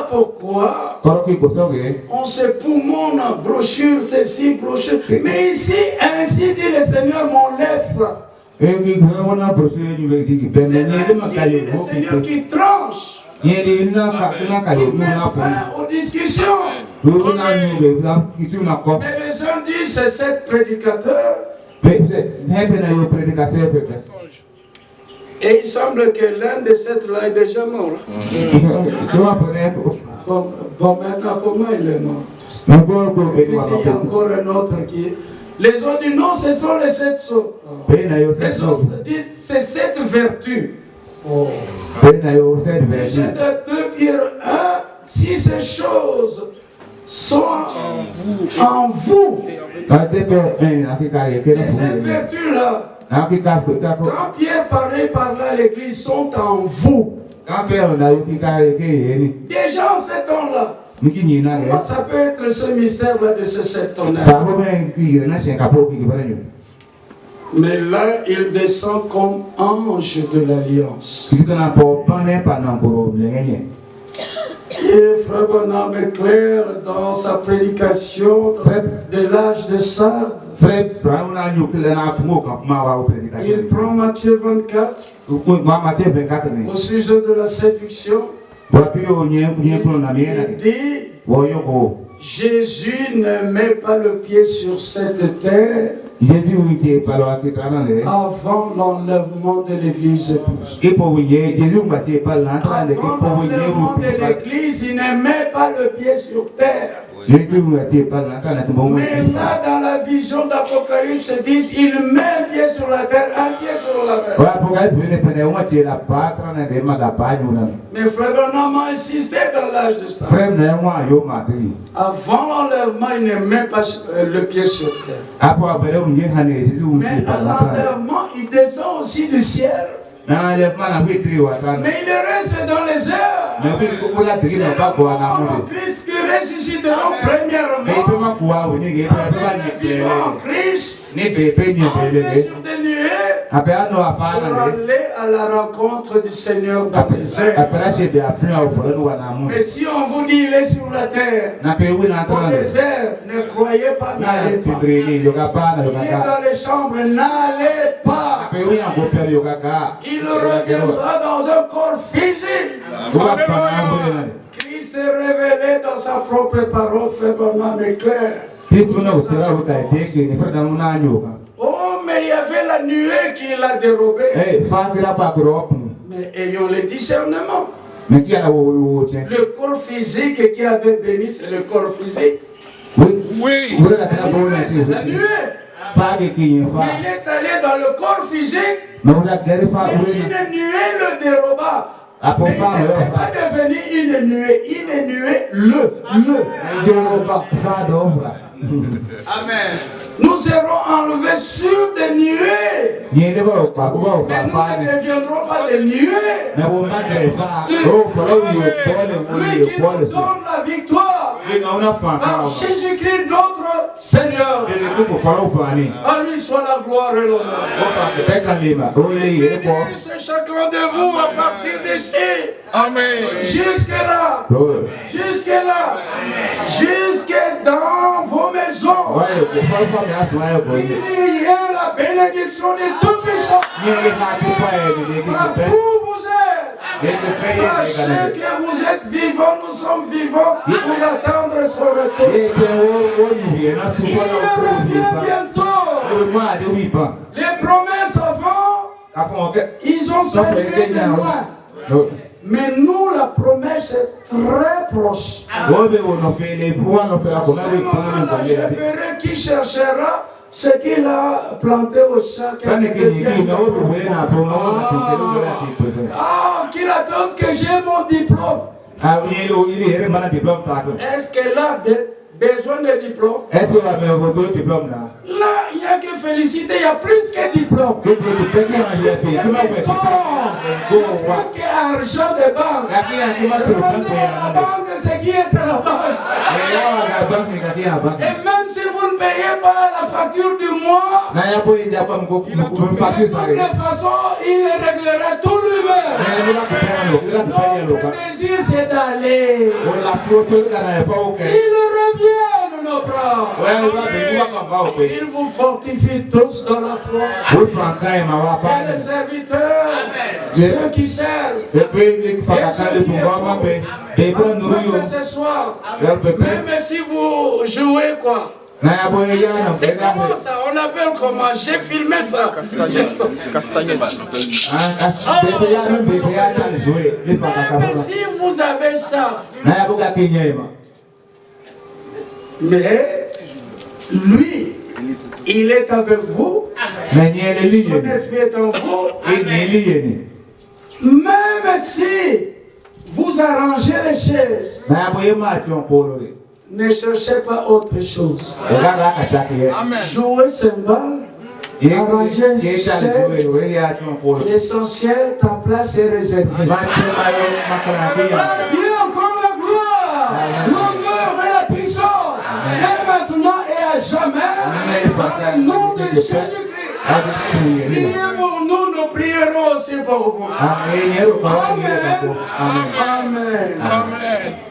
pourquoi on se poumonne en brochure, ceci, brochure. Mais ici, ainsi dit le Seigneur, mon laisse. C'est le Seigneur qui tranche. Il met fin aux discussions. Mais les gens disent, c'est 7 prédicateurs. Et il semble que l'un de 7 là est déjà mort. Bon, maintenant, comment il est mort? Ici, il y a encore un autre qui est. Les autres disent non, ce sont les 7 sceaux. Les autres disent c'est 7 vertus. Mais j'ai de 2 Pierre 1, si ces choses sont en vous. Et ces vertus-là, quand Pierre parlait par là, l'Église sont en vous. Déjà en ces temps-là, Ça peut être ce mystère-là de ce septonnaire. Mais là, il descend comme ange de l'alliance. Et Frère Bonhomme est clair dans sa prédication de l'âge de Sardes. Il prend Matthieu 24 au sujet de la séduction. Il dit, Jésus ne met pas le pied sur cette terre avant l'enlèvement de l'église épouse. Avant l'enlèvement de l'église, il ne met pas le pied sur terre. Mais là, dans la vision d'Apocalypse 10, il met un pied sur la terre, un pied sur la terre. Mais Frère Branham a insisté dans l'âge de ça. Avant l'enlèvement, il ne met pas le pied sur terre. Mais à l'enlèvement, il descend aussi du ciel. Mais il reste dans les airs. C'est le Christ qui ressuscitera premièrement. Les vivants en Christ, emmenés sur des nuées, pour aller à la rencontre du Seigneur dans les airs. Mais si on vous dit il est sur la terre, pour les airs, ne croyez pas, n'allez pas. Il est dans les chambres, n'allez pas. Il reviendra dans un corps physique. Christ est révélé dans sa propre parole, Frère Branham est clair. Oh, mais il y avait la nuée qui l'a dérobé. Mais ayons le discernement. Le corps physique qui avait béni, c'est le corps physique. Oui. C'est la nuée. Mais il est allé dans le corps physique. Mais une nuée le déroba. Mais il n'était pas devenu une nuée, le. Amen. Nous serons enlevés sur des nuées. Mais nous ne deviendrons pas des nuées. Lui qui nous donne la victoire. Par Jésus-Christ notre Seigneur. À lui soit la gloire et l'honneur. Bénisse chacun de vous à partir d'ici. Amen. Jusque là. Jusque dans vos maisons. Il y a la bénédiction de Tout-Puissant. Partout vous êtes. Sachez que vous êtes vivants, nous sommes vivants pour attendre son retour. Il revient bientôt. Les promesses avant, ils ont servi de loin. Mais nous, la promesse est très proche. Je verrai qui cherchera ce qu'il a planté au champ. Qu'il attende que j'ai mon diplôme. Est-ce qu'elle a besoin de diplôme? Là, il n'y a que féliciter, il y a plus que diplôme. Il y a plus qu'argent de banque. Rendez à la banque ce qui est à la banque. Et même si vous ne payez pas la facture du mois, de toute façon, il réglera tout lui-même. Notre désir, c'est d'aller. Il revient, nos bras. Il vous fortifie tous dans la foi. Et les serviteurs, ceux qui servent, et ceux qui même ce soir, même si vous jouez quoi. C'est comment ça? On appelle comment? J'ai filmé ça. Mais si vous avez ça, mais lui, il est avec vous. Son esprit est en vous. Même si vous arrangez les chaises, ne cherchez pas autre chose. Jouer cymbale, arranger une chaise, l'essentiel, ta place est réservée. Dieu encore la gloire. à jamais. Dans le nom de Jésus-Christ. Priez pour nous, nous prierons aussi pour vous. Amen. Amen. Amen.